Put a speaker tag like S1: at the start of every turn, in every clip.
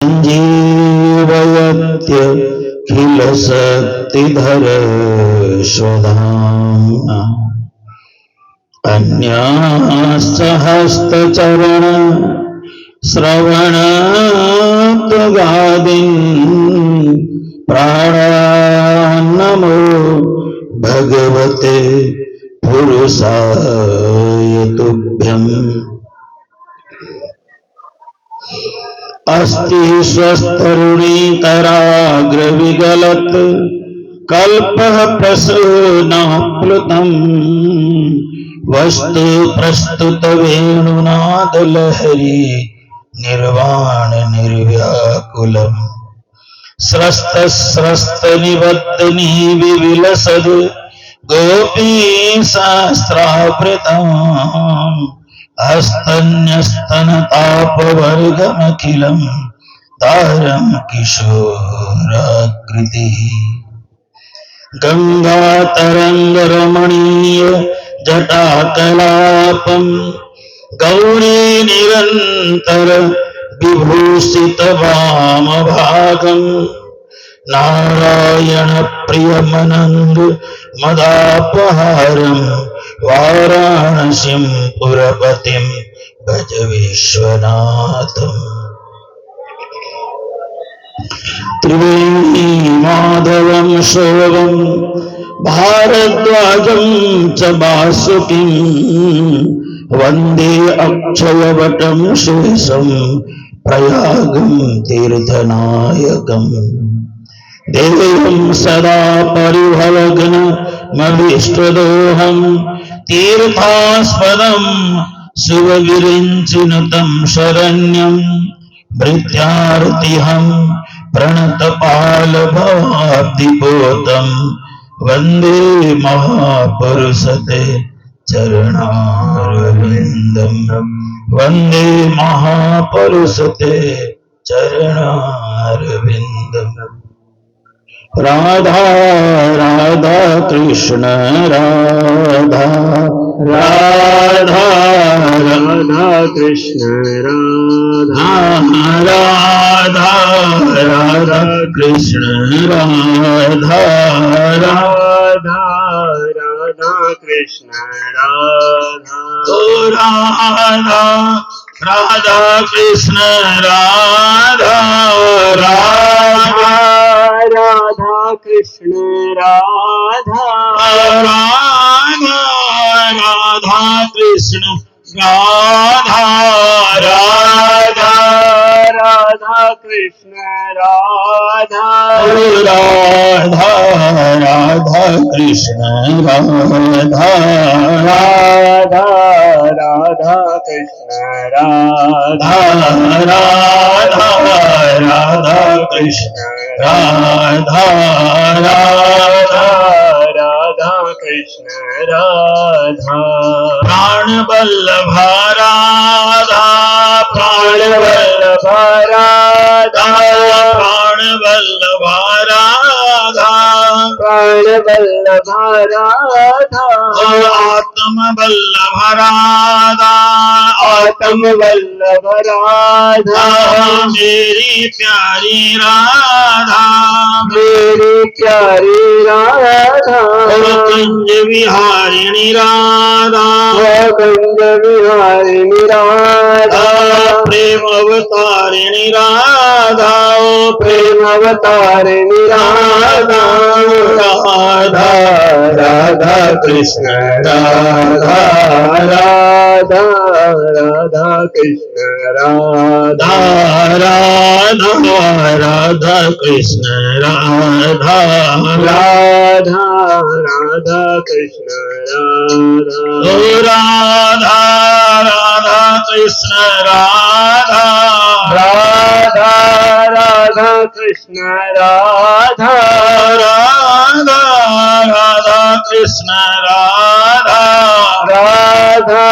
S1: सञ्जीवयत्यखिलशक्तिधर स्वधाम्ना अन्यासहस्तचरण श्रवणात्मगादीन् प्राणान्नमो भगवते पुरुषाय तुभ्यम्। अस्ति स्वस्तरुणीतराग्रविगलत् कल्पः प्रसूनः प्लुतम् वस्तु प्रस्तुत वेणुनादलहरी निर्वाण निर्व्याकुलम् स्रस्त निबद्धनी विविलसद् गोपी शास्त्रावृतम् हस्तन्यस्तनतापवर्गमखिलम् तारम् किशोराकृतिः गंगातरंगरमणीय जटाकलापम् गौरी निरंतर विभूषित वामभागम् नारायण प्रियमनंद मदापहारम् वाराणसीं पुरपतिं भज विश्वनाथम्। त्रिवेणी माधवं शोभं भारद्वाजं च वासुकिं वन्दे अक्षयवटं शेषं प्रयागं तीर्थनायकम्। देवं सदा परिभवग्नमभीष्टदोहं तीर्थास्पदं शुभविरिञ्चिनुतं शरण्यं भृत्यार्तिहं प्रणतपालभवाब्धिपोतं वन्दे महापुरुषते चरणारविन्दम्। वन्दे महापुरुषते चरणारविन्दम्। राधा राधा कृष्ण राधा राधा राधा कृष्ण राधा राधा राधा कृष्ण राधा राधा राधा कृष्ण राधा ओ राधा राधा कृष्ण राधा राधा राधा कृष्ण राधा राधा राधा कृष्ण राधा राधा राधा कृष्ण राधा राधा राधा कृष्ण राधा राधा राधा कृष्ण राधा राधा राधा कृष्ण राधा राधा राधा कृष्ण राधा प्राण वल्लभा राधा प्राण वल्लभा राधा प्राण वल्लभा राधा प्राण वल्लभा राधा आत्म वल्लभ राधा आत्म वल्लभ राधा मेरी प्यारी राधा मेरी प्यारी राधा कुंज विहारिणी राधा कुंज विहारिणी राधा प्रेम अवतारिणी राधा प्रेम अवतारिणी राधा राधा राधा कृष्ण राधा राधा राधा कृष्ण राधा राधा राधा कृष्ण राधा राधा राधा कृष्ण राधा ओ राधा राधा कृष्ण राधा राधा राधा कृष्ण राधा राधा राधा कृष्ण राधा राधा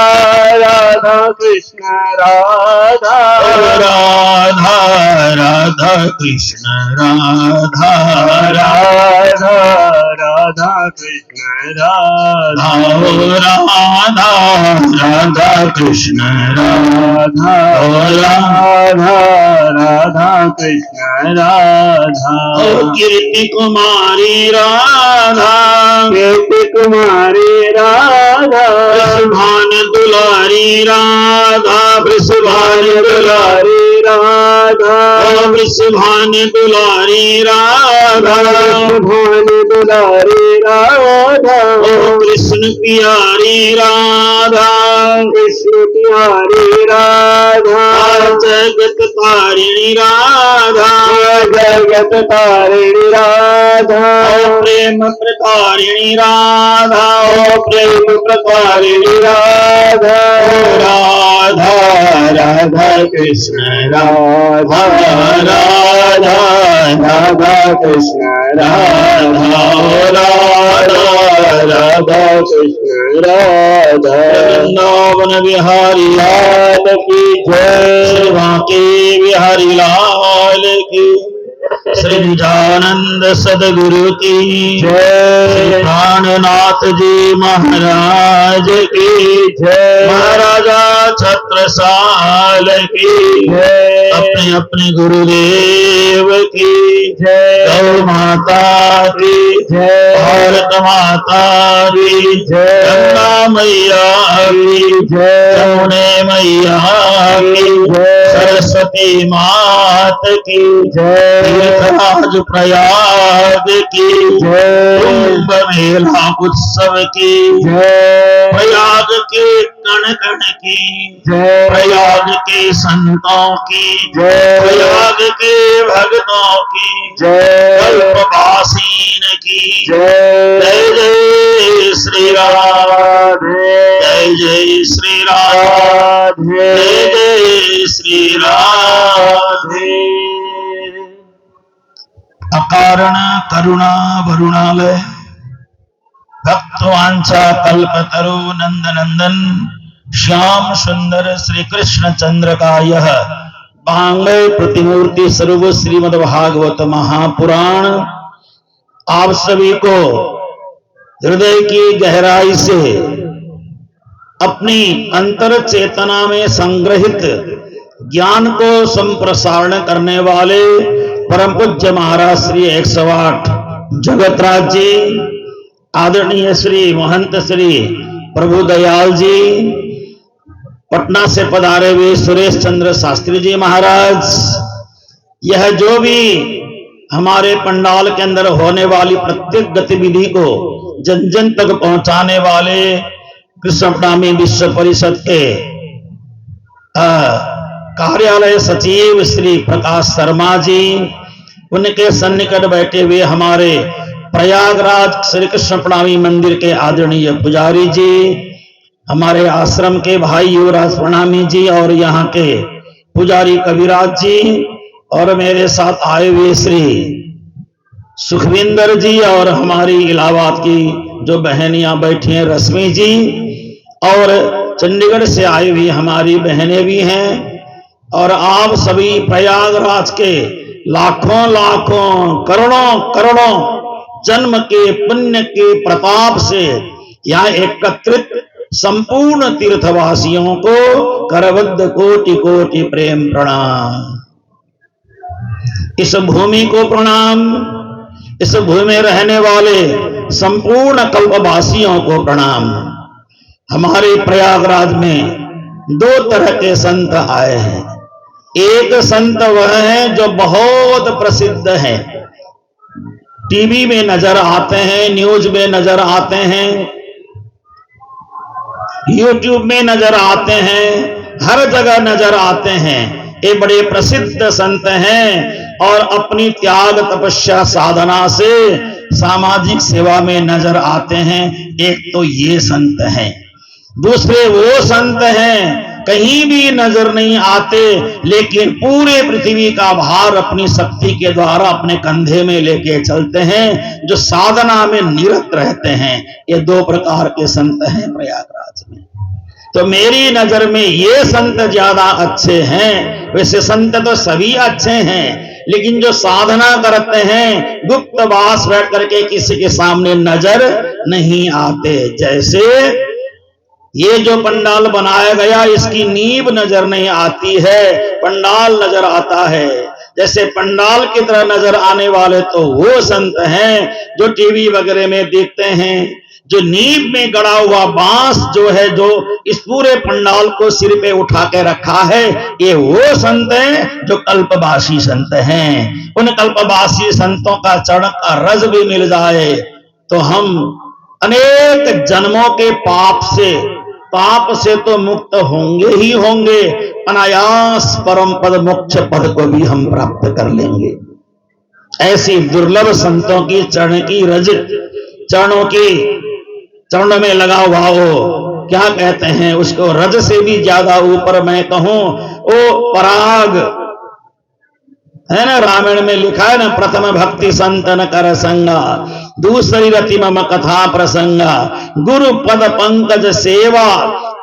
S1: राधा कृष्ण राधा राधा राधा कृष्ण राधा
S2: राधा राधा कृष्ण राधा
S1: राधा राधा कृष्ण
S2: राधा राधा राधा कृष्ण राधा
S1: कीर्ति कुमारी राधा
S2: कीर्ति कुमारी राधा
S1: वृषभान दुलारी राधा वृषभान
S2: दुलारी राधा
S1: वृषभान दुलारी राधा
S2: भान दुलारी राधा
S1: कृष्ण प्यारी राधा
S2: कृष्ण प्यारी राधा
S1: जगत तारिणी राधा
S2: जगत तारिणी राधा
S1: प्रेम प्रकारिणी राधा
S2: प्रेम प्रकारिणी राधा
S1: राधा राधा कृष्ण
S2: राधा राधा राधा कृष्ण राधा राधा राधा कृष्ण राधा
S1: वृंदावन बिहारी
S2: लाल की जय
S1: बांके बिहारी लाल की श्री निजानंद सदगुरु की
S2: जय
S1: प्राणनाथ जी महाराज की
S2: जय
S1: महाराजा छत्रसाल की
S2: जय
S1: अपने अपने गुरुदेव की
S2: जय
S1: गौ माता की
S2: जय
S1: भारत माता की
S2: जय
S1: गंगा मैया की
S2: जय
S1: यमुने मैया की सरस्वती मात की
S2: जय
S1: तीर्थराज प्रयाग की
S2: जय
S1: कुंभ मेला उत्सव की
S2: जय
S1: प्रयाग के कण कण की
S2: जय
S1: प्रयाग के संतों की
S2: जय
S1: प्रयाग के भक्तों की
S2: जय
S1: कल्पवासीन की
S2: जय
S1: जय जय श्री राम
S2: राधे
S1: जय श्री राम
S2: राधे
S1: जय श्री राम अकारण करुणा वरुणालय भक्तवांछा कल्पतरु नंदनंदन श्याम सुंदर श्री कृष्ण चंद्र का यह बांगय प्रतिमूर्ति स्वरूप श्रीमद् भागवत महापुराण आप सभी को हृदय की गहराई से अपनी अंतर चेतना में संग्रहित ज्ञान को संप्रसारण करने वाले परम पूज्य महाराज श्री 108 जगतराज जी, आदरणीय श्री महंत श्री प्रभु दयाल जी, पटना से पधारे हुए सुरेश चंद्र शास्त्री जी महाराज, यह जो भी हमारे पंडाल के अंदर होने वाली प्रत्येक गतिविधि को जन जन तक पहुंचाने वाले कृष्ण प्रेमी विश्व परिषद के कार्यालय सचिव श्री प्रकाश शर्मा जी, उनके सन्निकट बैठे हुए हमारे प्रयागराज श्री कृष्ण प्रेमी मंदिर के आदरणीय पुजारी जी, हमारे आश्रम के भाई युवराज प्रणामी जी और यहाँ के पुजारी कविराज जी, और मेरे साथ आए हुए श्री सुखविंदर जी, और हमारी इलाहाबाद की जो बहनियां बैठी हैं रश्मि जी, और चंडीगढ़ से आई हुई हमारी बहनें भी हैं, और आप सभी प्रयागराज के लाखों लाखों करोड़ों करोड़ों जन्म के पुण्य के प्रताप से यहाँ एकत्रित संपूर्ण तीर्थवासियों को करबद्ध कोटि कोटि प्रेम प्रणाम। इस भूमि को प्रणाम, इस भूमि में रहने वाले संपूर्ण कल्पवासियों को प्रणाम। हमारे प्रयागराज में दो तरह के संत आए हैं। एक संत वह है जो बहुत प्रसिद्ध है, टीवी में नजर आते हैं, न्यूज में नजर आते हैं, यूट्यूब में नजर आते हैं, हर जगह नजर आते हैं। ये बड़े प्रसिद्ध संत हैं और अपनी त्याग तपस्या साधना से सामाजिक सेवा में नजर आते हैं। एक तो ये संत हैं, दूसरे वो संत हैं कहीं भी नजर नहीं आते, लेकिन पूरे पृथ्वी का भार अपनी शक्ति के द्वारा अपने कंधे में लेके चलते हैं, जो साधना में निरत रहते हैं। ये दो प्रकार के संत हैं प्रयागराज में। तो मेरी नजर में ये संत ज्यादा अच्छे हैं। वैसे संत तो सभी अच्छे हैं, लेकिन जो साधना करते हैं गुप्त वास बैठ करके किसी के सामने नजर नहीं आते। जैसे ये जो पंडाल बनाया गया इसकी नींव नजर नहीं आती है, पंडाल नजर आता है। जैसे पंडाल की तरह नजर आने वाले तो वो संत हैं जो टीवी वगैरह में देखते हैं। जो नींव में गड़ा हुआ बांस जो है, जो इस पूरे पंडाल को सिर पे उठा के रखा है, ये वो संत हैं जो कल्पवासी संत हैं। उन कल्पवासी संतों का चरण का रज भी मिल जाए तो हम अनेक जन्मों के पाप से तो मुक्त होंगे ही होंगे, अनायास परम पद मोक्ष पद को भी हम प्राप्त कर लेंगे। ऐसी दुर्लभ संतों की चरण की रज, चरणों में लगा हुआ हो, क्या कहते हैं उसको, रज से भी ज्यादा ऊपर मैं कहूं ओ पराग है ना। रामायण में लिखा है ना, प्रथम भक्ति संतन कर संगा, दूसरी रति मम कथा प्रसंगा, गुरु पद पंकज सेवा,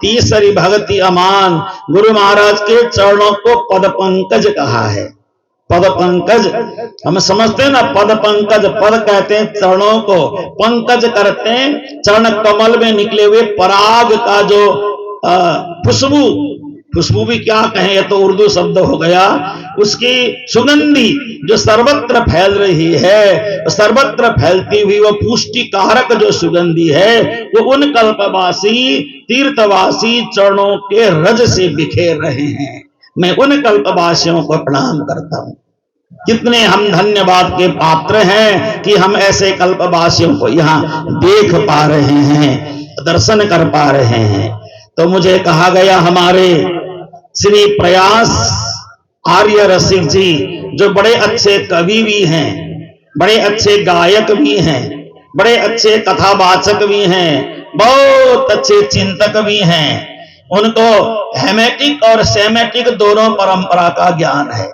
S1: तीसरी भक्ति अमान। गुरु महाराज के चरणों को पद पंकज कहा है। पद पंकज हम समझते हैं ना, पद पंकज, पद कहते हैं चरणों को, पंकज करते हैं चरण कमल में निकले हुए पराग का जो खुशबू भी क्या कहें, ये तो उर्दू शब्द हो गया, उसकी सुगंधी जो सर्वत्र फैल रही है, सर्वत्र फैलती हुई वो पुष्टिकारक जो सुगंधी है, वो उन कल्पवासी तीर्थवासी चरणों के रज से बिखेर रहे हैं। मैं उन कल्पवासियों को प्रणाम करता हूं। कितने हम धन्यवाद के पात्र हैं कि हम ऐसे कल्पवासियों को यहाँ देख पा रहे हैं, दर्शन कर पा रहे हैं। तो मुझे कहा गया, हमारे श्री प्रयास आर्य रसिक जी जो बड़े अच्छे कवि भी हैं, बड़े अच्छे गायक भी हैं, बड़े अच्छे कथावाचक भी हैं, बहुत अच्छे चिंतक भी हैं, उनको हेमेटिक और सेमेटिक दोनों परंपरा का ज्ञान है।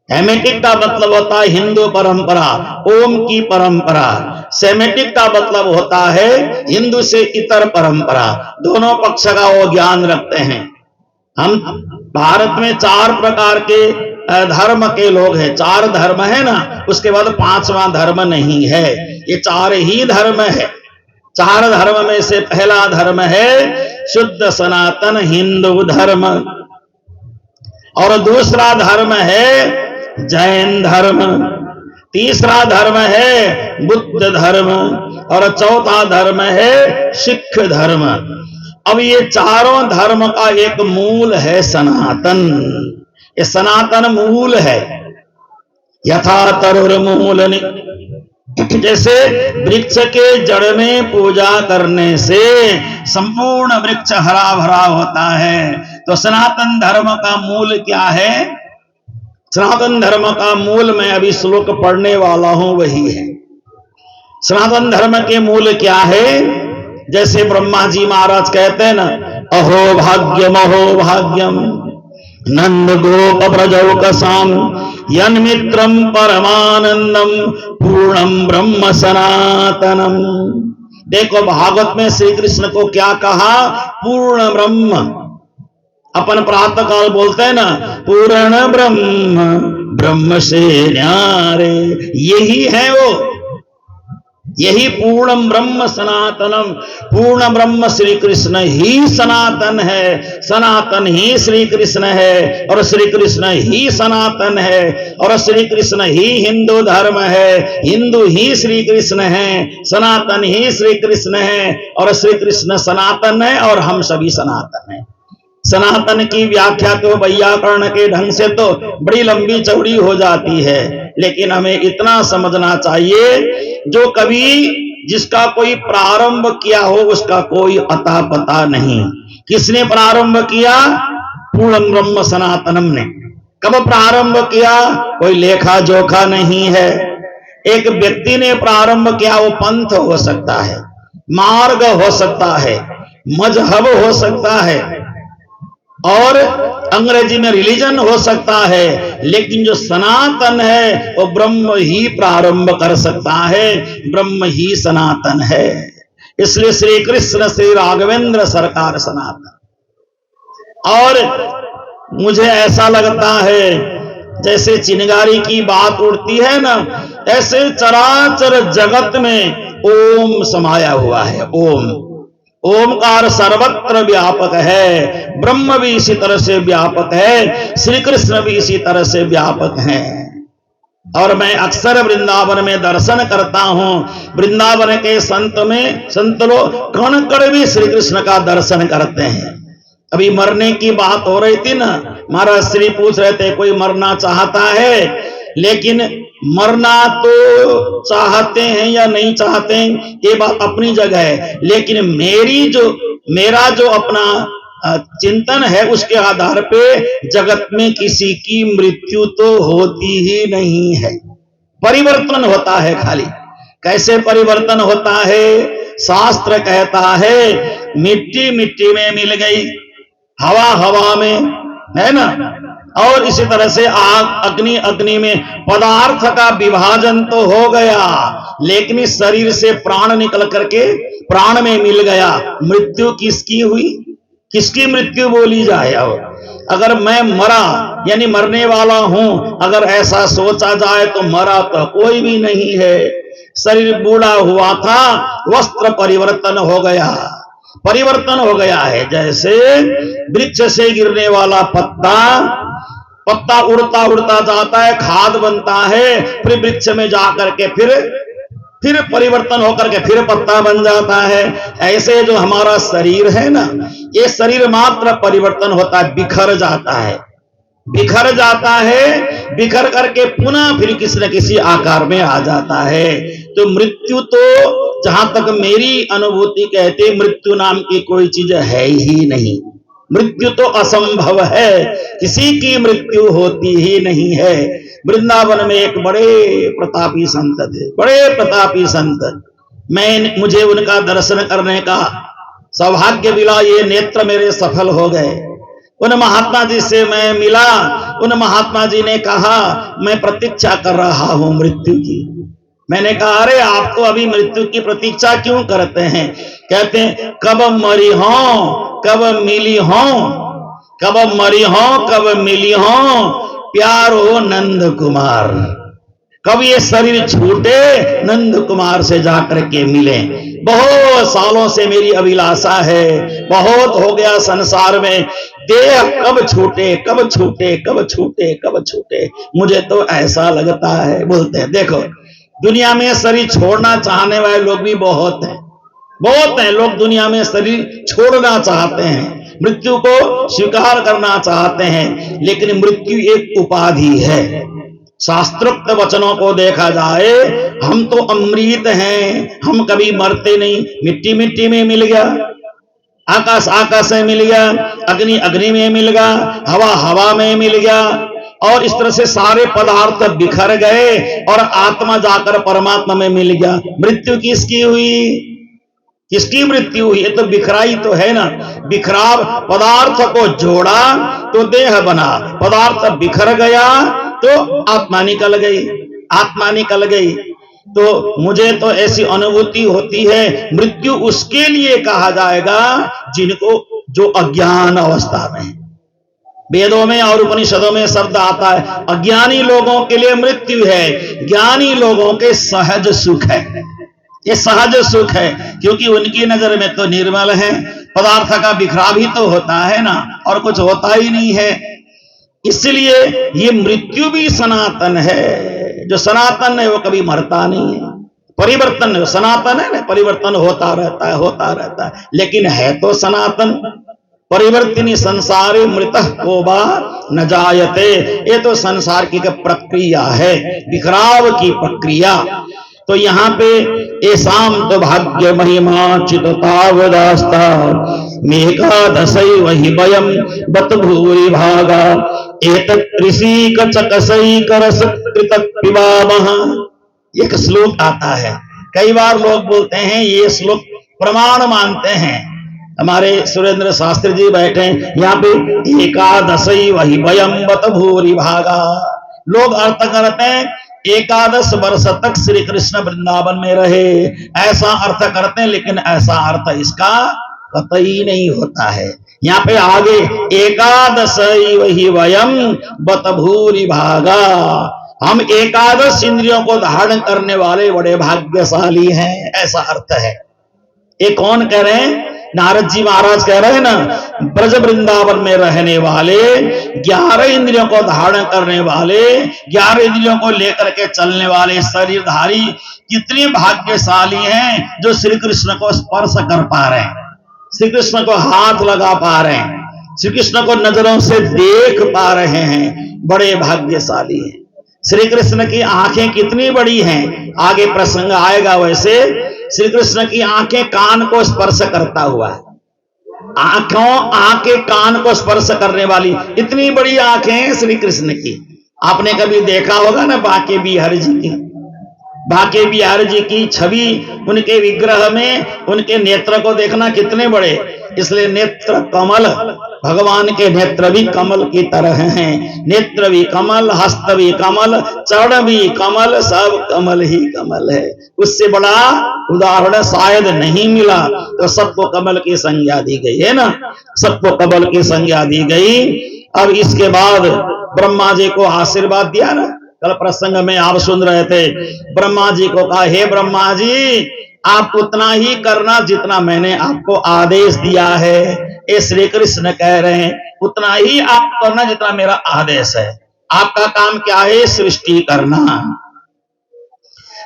S1: हेमेटिक का मतलब होता है हिंदू परंपरा, ओम की परंपरा। सेमेटिक का मतलब होता है हिंदू से इतर परंपरा। दोनों पक्ष का वो ज्ञान रखते हैं। हम भारत में 4 प्रकार के धर्म के लोग हैं। 4 धर्म है ना, उसके बाद 5वां धर्म नहीं है। ये 4 ही धर्म है। 4 धर्म में से पहला धर्म है शुद्ध सनातन हिंदू धर्म, और दूसरा धर्म है जैन धर्म, तीसरा धर्म है बुद्ध धर्म, और चौथा धर्म है सिख धर्म। अब ये चारों धर्म का एक मूल है सनातन। ये सनातन मूल है। यथा तरुर्मूल, जैसे वृक्ष के जड़ में पूजा करने से संपूर्ण वृक्ष हरा भरा होता है, तो सनातन धर्म का मूल क्या है? सनातन धर्म का मूल मैं अभी श्लोक पढ़ने वाला हूं, वही है। सनातन धर्म के मूल क्या है? जैसे ब्रह्मा जी महाराज कहते हैं ना, अहो भाग्यम नंद गोप ब्रजौकसाम यन्मित्रम परमानंदम पूर्णम ब्रह्म सनातनम। देखो भागवत में श्री कृष्ण को क्या कहा? पूर्ण ब्रह्म। अपन प्रातः काल बोलते हैं ना, पूर्ण ब्रह्म ब्रह्म से न्यारे, यही है वो, यही पूर्ण ब्रह्म सनातनम। पूर्ण ब्रह्म श्री कृष्ण ही सनातन है, सनातन ही श्री कृष्ण है, और श्री कृष्ण ही सनातन है, और श्री कृष्ण ही हिंदू धर्म है, हिंदू ही श्री कृष्ण है, सनातन ही श्री कृष्ण है, और श्री कृष्ण सनातन है और हम सभी सनातन हैं। सनातन की व्याख्या तो वैयाकरण के ढंग से तो बड़ी लंबी चौड़ी हो जाती है, लेकिन हमें इतना समझना चाहिए, जो कभी जिसका कोई प्रारंभ किया हो उसका कोई अता पता नहीं। किसने प्रारंभ किया? पूर्ण ब्रह्म सनातनम ने। कब प्रारंभ किया? कोई लेखा जोखा नहीं है। एक व्यक्ति ने प्रारंभ किया, वो पंथ हो सकता है, मार्ग हो सकता है, मजहब हो सकता है, और अंग्रेजी में रिलीजन हो सकता है, लेकिन जो सनातन है वो ब्रह्म ही प्रारंभ कर सकता है, ब्रह्म ही सनातन है। इसलिए श्री कृष्ण श्री राघवेंद्र सरकार सनातन। और मुझे ऐसा लगता है जैसे चिनगारी की बात उड़ती है ना, ऐसे चराचर जगत में ओम समाया हुआ है। ओम, ओमकार सर्वत्र व्यापक है। ब्रह्म भी इसी तरह से व्यापक है, श्री कृष्ण भी इसी तरह से व्यापक हैं। और मैं अक्सर वृंदावन में दर्शन करता हूं। वृंदावन के संत लोग कण कण भी श्री कृष्ण का दर्शन करते हैं। अभी मरने की बात हो रही थी ना, महाराज श्री पूछ रहे थे कोई मरना चाहता है, लेकिन मरना तो चाहते हैं या नहीं चाहते हैं ये बात अपनी जगह है, लेकिन मेरा जो अपना चिंतन है उसके आधार पे जगत में किसी की मृत्यु तो होती ही नहीं है, परिवर्तन होता है खाली। कैसे परिवर्तन होता है? शास्त्र कहता है मिट्टी मिट्टी में मिल गई, हवा हवा में, है ना, और इसी तरह से आग अग्नि अग्नि में। पदार्थ का विभाजन तो हो गया, लेकिन इस शरीर से प्राण निकल करके प्राण में मिल गया। मृत्यु किसकी हुई? किसकी मृत्यु बोली जाए? अब अगर मैं मरा यानी मरने वाला हूं, अगर ऐसा सोचा जाए तो मरा तो कोई भी नहीं है। शरीर बूढ़ा हुआ था, वस्त्र परिवर्तन हो गया, परिवर्तन हो गया है। जैसे वृक्ष से गिरने वाला पत्ता उड़ता उड़ता जाता है, खाद बनता है, फिर वृक्ष में जाकर के फिर परिवर्तन होकर के फिर पत्ता बन जाता है। ऐसे जो हमारा शरीर है ना, ये शरीर मात्र परिवर्तन होता है, बिखर जाता है, बिखर जाता है, बिखर करके पुनः फिर किसी न किसी आकार में आ जाता है। तो मृत्यु तो जहां तक मेरी अनुभूति कहते, मृत्यु नाम की कोई चीज है ही नहीं। मृत्यु तो असंभव है, किसी की मृत्यु होती ही नहीं है। वृंदावन में एक बड़े प्रतापी संत थे, बड़े प्रतापी संत। मुझे उनका दर्शन करने का सौभाग्य मिला, ये नेत्र मेरे सफल हो गए। उन महात्मा जी से मैं मिला, उन महात्मा जी ने कहा मैं प्रतीक्षा कर रहा हूं मृत्यु की। मैंने कहा अरे आप तो अभी मृत्यु की प्रतीक्षा क्यों करते हैं? कहते हैं कब मरी हो, कब मिली हो, कब मरी हो, कब मिली हो, प्यारो नंद कुमार। कब ये शरीर छूटे, नंद कुमार से जाकर के मिले। बहुत सालों से मेरी अभिलाषा है, बहुत हो गया संसार में, देह कब छूटे, कब छूटे, कब छूटे, कब छूटे। मुझे तो ऐसा लगता है, बोलते हैं देखो दुनिया में शरीर छोड़ना चाहने वाले लोग भी बहुत हैं, बहुत हैं लोग दुनिया में शरीर छोड़ना चाहते हैं, मृत्यु को स्वीकार करना चाहते हैं, लेकिन मृत्यु एक उपाधि है। शास्त्रोक्त वचनों को देखा जाए, हम तो अमृत हैं, हम कभी मरते नहीं। मिट्टी मिट्टी में मिल गया, आकाश आकाश में मिल गया, अग्नि अग्नि में मिल गया, हवा हवा में मिल गया, और इस तरह से सारे पदार्थ बिखर गए और आत्मा जाकर परमात्मा में मिल गया। मृत्यु किसकी हुई? किसकी मृत्यु हुई? ये तो बिखराई तो है ना। बिखराव पदार्थ को जोड़ा तो देह बना, पदार्थ बिखर गया तो आत्मा निकल गई, आत्मा निकल गई। तो मुझे तो ऐसी अनुभूति होती है, मृत्यु उसके लिए कहा जाएगा जिनको जो अज्ञान अवस्था में। वेदों में और उपनिषदों में शब्द आता है अज्ञानी लोगों के लिए मृत्यु है, ज्ञानी लोगों के सहज सुख है। ये सहज सुख है क्योंकि उनकी नजर में तो निर्मल है, पदार्थ का बिखराव ही तो होता है ना, और कुछ होता ही नहीं है। इसलिए ये मृत्यु भी सनातन है। जो सनातन है वो कभी मरता नहीं है। परिवर्तन सनातन है ना, परिवर्तन होता रहता है, होता रहता है, लेकिन है तो सनातन। परिवर्तनी संसारे मृतः को बा न जायते, ये तो संसार की प्रक्रिया है, बिखराव की प्रक्रिया। तो यहाँ पे ये शाम तो भाग्य महिमा चिततावदास्ता मेकादशै वही वयम बत भूरि भागा एतत् ऋषि कचकसै करस कृतक पिबामः। एक श्लोक आता है, कई बार लोग बोलते हैं ये श्लोक प्रमाण मानते हैं। हमारे सुरेंद्र शास्त्री जी बैठे यहाँ पे, एकादशै वही वयम बत भूरि भागा। लोग अर्थ करते हैं 11 वर्ष तक श्री कृष्ण वृंदावन में रहे, ऐसा अर्थ करते हैं, लेकिन ऐसा अर्थ इसका कतई नहीं होता है। यहाँ पे आगे एकादश वही वयम बत भूरि भागा, हम एकादश इंद्रियों को धारण करने वाले बड़े भाग्यशाली हैं, ऐसा अर्थ है। ये कौन कह रहे हैं? नारद जी महाराज कह रहे हैं ना, ब्रज वृंदावन में रहने वाले 11 इंद्रियों को धारण करने वाले, 11 इंद्रियों को लेकर के चलने वाले शरीरधारी कितने भाग्यशाली हैं जो श्री कृष्ण को स्पर्श कर पा रहे हैं, श्री कृष्ण को हाथ लगा पा रहे हैं, श्री कृष्ण को नजरों से देख पा रहे हैं, बड़े भाग्यशाली हैं। श्री कृष्ण की आंखें कितनी बड़ी हैं, आगे प्रसंग आएगा। वैसे श्री कृष्ण की आंखें कान को स्पर्श करता हुआ है, आंखें कान को स्पर्श करने वाली इतनी बड़ी आंखें हैं श्री कृष्ण की। आपने कभी देखा होगा ना बांके बिहारी जी की, बांके बिहारी जी की छवि, उनके विग्रह में उनके नेत्र को देखना कितने बड़े, इसलिए नेत्र कमल, भगवान के नेत्र भी कमल की तरह हैं। नेत्र भी कमल, हस्त भी कमल, चरण भी कमल, सब कमल ही कमल है। उससे बड़ा उदाहरण शायद नहीं मिला। तो सबको कमल की संज्ञा दी गई है ना, सबको कमल की संज्ञा दी गई। अब इसके बाद ब्रह्मा जी को आशीर्वाद दिया ना, कल प्रसंग में आप सुन रहे थे। ब्रह्मा जी को कहा, हे ब्रह्मा जी, आप उतना ही करना जितना मैंने आपको आदेश दिया है। ये श्री कृष्ण कह रहे हैं, उतना ही आप करना जितना मेरा आदेश है। आपका काम क्या है? सृष्टि करना।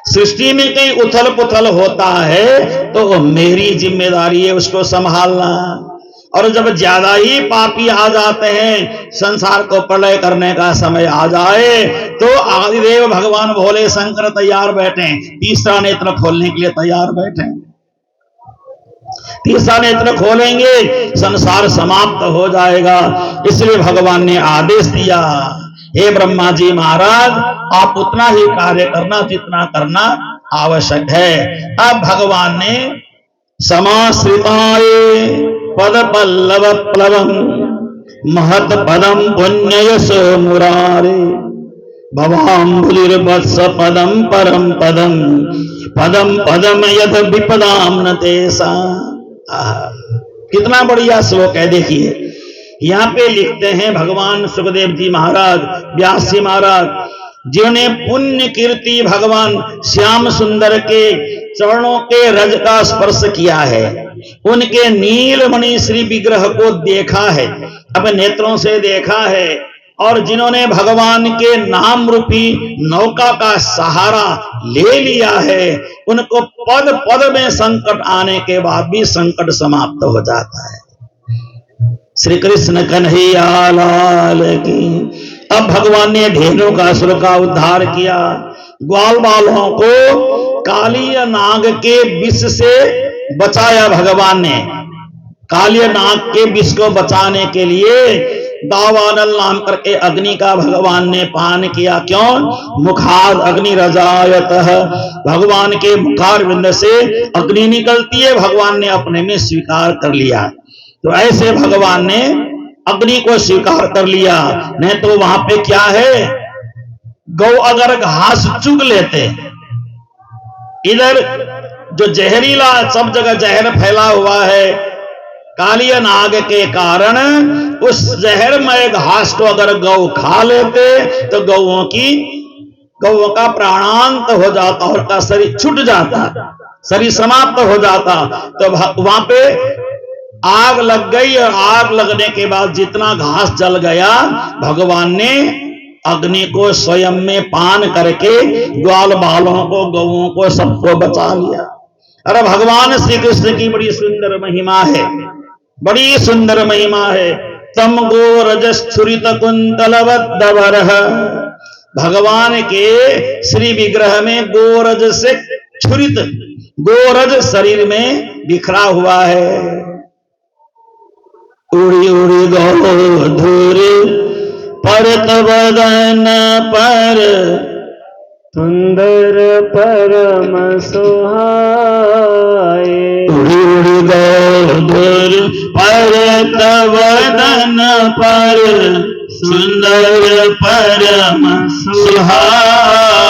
S1: सृष्टि में कहीं उथल पुथल होता है तो मेरी जिम्मेदारी है उसको संभालना। और जब ज्यादा ही पापी आ जाते हैं, संसार को प्रलय करने का समय आ जाए, तो आदिदेव भगवान भोले शंकर तैयार बैठे, तीसरा नेत्र खोलने के लिए तैयार बैठे। तीसरा नेत्र खोलेंगे, संसार समाप्त हो जाएगा। इसलिए भगवान ने आदेश दिया, हे ब्रह्मा जी महाराज, आप उतना ही कार्य करना जितना करना आवश्यक है। अब भगवान ने समाश्रिताय पद पल्लव प्लवम महत पदम पुण्ययश मुरारे भवाम्बुलिर्वत्स पदम परम पदम पदम पदम यद विपदाम न तेसा। कितना बढ़िया श्लोक है। देखिए यहाँ पे लिखते हैं भगवान सुखदेव जी महाराज, व्यास जी महाराज, जिन्होंने पुण्य कीर्ति भगवान श्याम सुंदर के चरणों के रज का स्पर्श किया है, उनके नीलमणि श्री विग्रह को देखा है, अपने नेत्रों से देखा है, और जिन्होंने भगवान के नाम रूपी नौका का सहारा ले लिया है, उनको पद पद में संकट आने के बाद भी संकट समाप्त हो जाता है। श्री कृष्ण कन्हैया लाल की। अब भगवान ने धेनु का असुर का उद्धार किया, ग्वाल बालों को कालिया नाग के विष से बचाया। भगवान ने कालिया नाग के विष को बचाने के लिए दावानल नाम करके अग्नि का भगवान ने पान किया। क्यों? मुखाद अग्नि रजायत, भगवान के मुखारविंद से अग्नि निकलती है, भगवान ने अपने में स्वीकार कर लिया। तो ऐसे भगवान ने अग्नि को स्वीकार कर लिया। नहीं तो वहां पे क्या है, गौ अगर घास चुग लेते, इधर जो जहरीला, सब जगह जहर फैला हुआ है, कालिया नाग के कारण उस जहरमय घास को अगर गौ खा लेते तो गौओं का प्राणांत हो जाता और का शरीर छूट जाता, शरीर समाप्त हो जाता। तो वहां पे आग लग गई, और आग लगने के बाद जितना घास जल गया, भगवान ने अग्नि को स्वयं में पान करके ग्वाल बालों को, गौओं को, सबको बचा लिया। अरे भगवान श्री कृष्ण की बड़ी सुंदर महिमा है, बड़ी सुंदर महिमा है। तम गोरजस्फुरित कुंतलवद्दवर, भगवान के श्री विग्रह में गोरज से छुरित, गोरज शरीर में बिखरा हुआ है। उड़ी उड़ी गोधूर परत वदन पर,
S2: सुंदर परम सुहाए।
S1: उड़ी उड़ी गोधूर परत वदन पर, सुंदर परम सुहाए।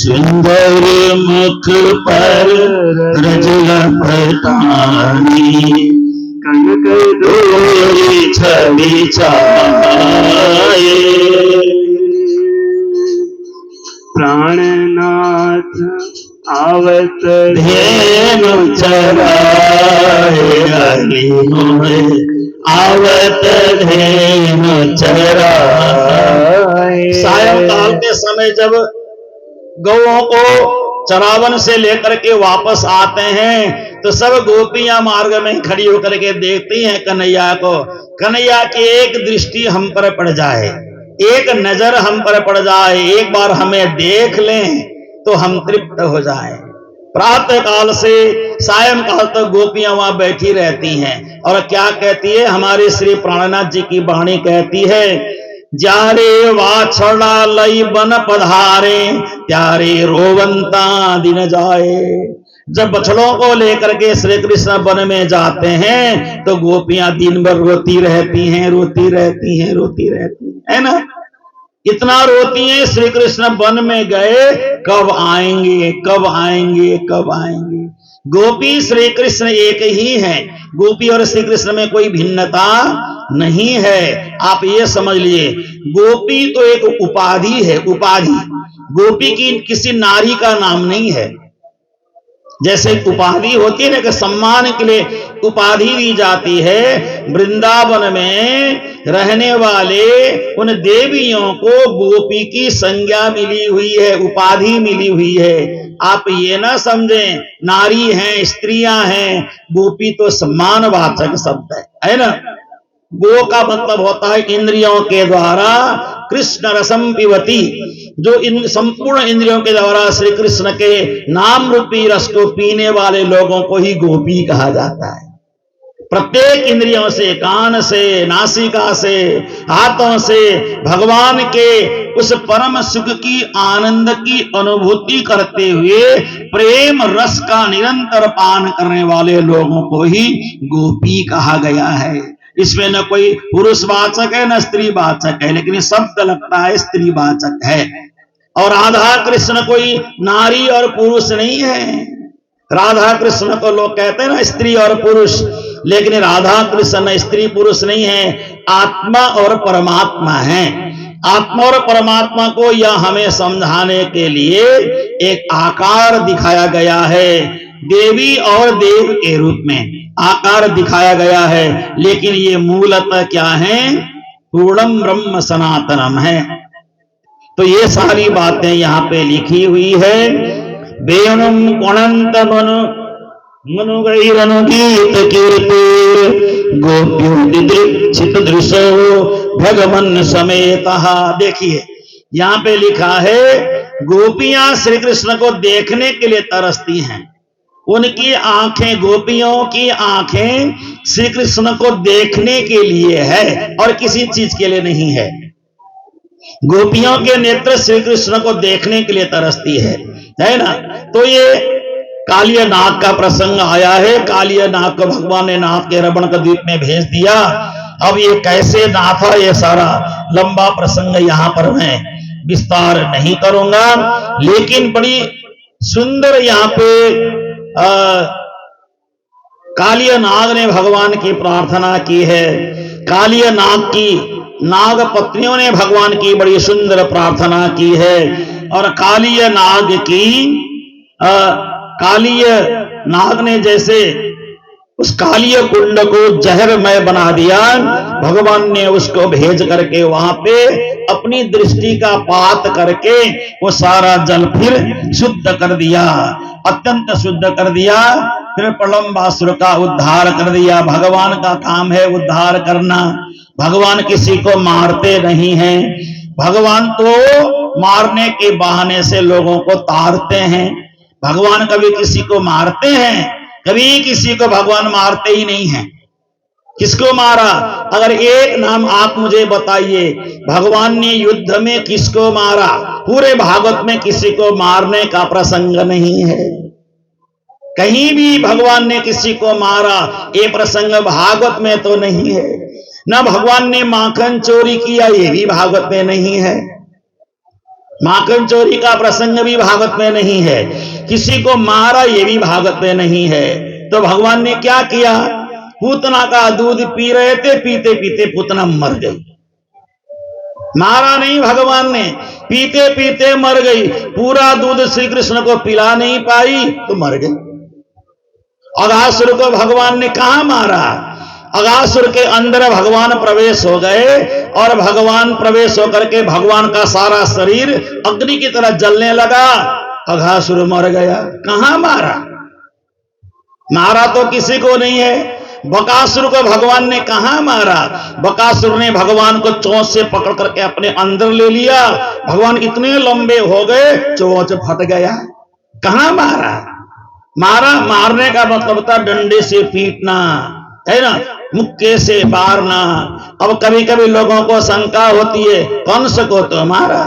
S1: सुंदर मुख पर रज लपटानी,
S2: कनक
S1: डोरी छवि छाए।
S2: प्राणनाथ आवत
S1: धेनु चराए, अलीनो आवत धेनु चराए। सायंकाल के समय जब गौओं को चरावन से लेकर के वापस आते हैं तो सब गोपियां मार्ग में खड़ी होकर के देखती हैं कन्हैया को। कन्हैया की एक दृष्टि हम पर पड़ जाए, एक नजर हम पर पड़ जाए, एक बार हमें देख लें तो हम तृप्त हो जाएं। प्रातः काल से सायंकाल तक गोपियां वहां बैठी रहती हैं और क्या कहती है, हमारे श्री प्राणनाथ जी की वाणी कहती है, जारे वाछड़ा लई बन पधारे, त्यारे रोवंता दिन जाए। जब बछड़ों को लेकर के श्री कृष्ण वन में जाते हैं तो गोपियां दिन भर रोती रहती हैं, रोती रहती हैं, रोती रहती है ना। इतना रोती हैं, श्री कृष्ण वन में गए, कब आएंगे, कब आएंगे, कब आएंगे। गोपी श्री कृष्ण एक ही हैं, गोपी और श्री कृष्ण में कोई भिन्नता नहीं है। आप ये समझ लिए, गोपी तो एक उपाधि है, उपाधि। गोपी की किसी नारी का नाम नहीं है। जैसे उपाधि होती है ना कि सम्मान के लिए उपाधि दी जाती है, वृंदावन में रहने वाले उन देवियों को गोपी की संज्ञा मिली हुई है, उपाधि मिली हुई है। आप ये ना समझें नारी हैं, स्त्रियां हैं, गोपी तो सम्मानवाचक शब्द है ना। गो का मतलब होता है इंद्रियों के द्वारा कृष्ण रसम पिबती, जो इन संपूर्ण इंद्रियों के द्वारा श्री कृष्ण के नाम रूपी रस को पीने वाले लोगों को ही गोपी कहा जाता है। प्रत्येक इंद्रियों से, कान से, नासिका से, हाथों से भगवान के उस परम सुख की, आनंद की अनुभूति करते हुए प्रेम रस का निरंतर पान करने वाले लोगों को ही गोपी कहा गया है। इसमें न कोई पुरुषवाचक है न स्त्रीवाचक है, लेकिन ये शब्द लगता है स्त्रीवाचक है। और राधा कृष्ण कोई नारी और पुरुष नहीं है। राधा कृष्ण को लोग कहते हैं ना स्त्री और पुरुष, लेकिन राधा कृष्ण स्त्री पुरुष नहीं है, आत्मा और परमात्मा है। आत्मा और परमात्मा को यह हमें समझाने के लिए एक आकार दिखाया गया है, देवी और देव के रूप में आकार दिखाया गया है, लेकिन ये मूलतः क्या है, पूर्णम ब्रह्म सनातनम है। तो ये सारी बातें यहाँ पे लिखी हुई है। वेणुम गुणंत मनु मनु गैरनु गीत कीर्ति गोप्योदित दृशो भगवन समेतः। देखिए यहाँ पे लिखा है, गोपियां श्री कृष्ण को देखने के लिए तरसती हैं। उनकी आंखें, गोपियों की आंखें श्री कृष्ण को देखने के लिए है और किसी चीज के लिए नहीं है। गोपियों के नेत्र श्री कृष्ण को देखने के लिए तरसती है ना। तो ये कालिया नाग का प्रसंग आया है। कालिया नाग को भगवान ने नाथ के रमण का द्वीप में भेज दिया। अब ये कैसे नाथा, ये सारा लंबा प्रसंग यहां पर मैं विस्तार नहीं करूंगा, लेकिन बड़ी सुंदर यहाँ पे कालिया नाग ने भगवान की प्रार्थना की है। कालिया नाग की, नाग पत्नियों ने भगवान की बड़ी सुंदर प्रार्थना की है। और कालिया नाग की, कालिया नाग ने जैसे उस कालिया कुंड को जहरमय बना दिया, भगवान ने उसको भेज करके वहां पे अपनी दृष्टि का पात करके वो सारा जल फिर शुद्ध कर दिया, अत्यंत शुद्ध कर दिया। फिर प्रलंबासुर का उद्धार कर दिया। भगवान का काम है उद्धार करना। भगवान किसी को मारते नहीं हैं। भगवान तो मारने के बहाने से लोगों को तारते हैं। भगवान कभी किसी को मारते हैं? कभी किसी को भगवान मारते ही नहीं हैं। किसको मारा? अगर एक नाम आप मुझे बताइए, भगवान ने युद्ध में किसको मारा? पूरे भागवत में किसी को मारने का प्रसंग नहीं है। कहीं भी भगवान ने किसी को मारा ये प्रसंग भागवत में तो नहीं है। न भगवान ने माखन चोरी किया, ये भी भागवत में नहीं है। माखन चोरी का प्रसंग भी भागवत में नहीं है, किसी को मारा ये भी भागवत में नहीं है। तो भगवान ने क्या किया, पूतना का दूध पी रहे थे, पीते पीते पूतना मर गई। मारा नहीं भगवान ने, पीते पीते मर गई। पूरा दूध श्री कृष्ण को पिला नहीं पाई तो मर गई। अघासुर को भगवान ने कहां मारा, अघासुर के अंदर भगवान प्रवेश हो गए और भगवान प्रवेश होकर के भगवान का सारा शरीर अग्नि की तरह जलने लगा। अघासुर मर गया। कहां मारा, मारा तो किसी को नहीं है। बकासुर को भगवान ने कहां मारा, बकासुर ने भगवान को चोंच से पकड़ करके अपने अंदर ले लिया। भगवान इतने लंबे हो गए चोंच फट गया। कहां मारा, मारा मारने का मतलब था डंडे से पीटना, है ना, मुक्के से मारना। अब कभी कभी लोगों को शंका होती है कंस को तो मारा,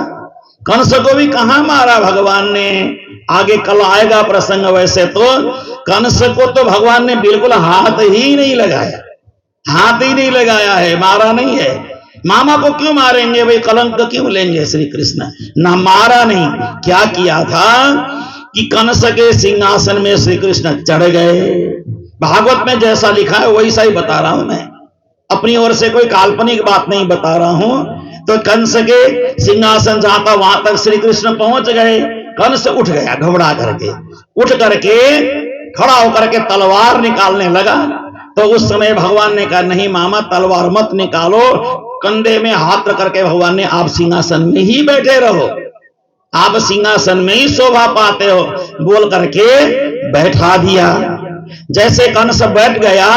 S1: कंस को भी कहां मारा भगवान ने, आगे कल आएगा प्रसंग। वैसे तो कंस को तो भगवान ने बिल्कुल हाथ ही नहीं लगाया, हाथ ही नहीं लगाया है, मारा नहीं है। मामा को क्यों मारेंगे भाई, कलंक क्यों लेंगे श्री कृष्ण, ना मारा नहीं। क्या किया था कि कंस के सिंहासन में श्री कृष्ण चढ़ गए। भागवत में जैसा लिखा है वैसा ही बता रहा हूं मैं, अपनी ओर से कोई काल्पनिक बात नहीं बता रहा हूं। तो कंस के सिंहासन जहां था वहां तक श्री कृष्ण पहुंच गए। कंस उठ गया घबरा करके, उठ करके खड़ा होकर के तलवार निकालने लगा। तो उस समय भगवान ने कहा नहीं मामा तलवार मत निकालो, कंधे में हाथ रख करके भगवान ने आप सिंहासन में ही बैठे रहो, आप सिंहासन में ही शोभा पाते हो, बोल करके बैठा दिया। जैसे कंस बैठ गया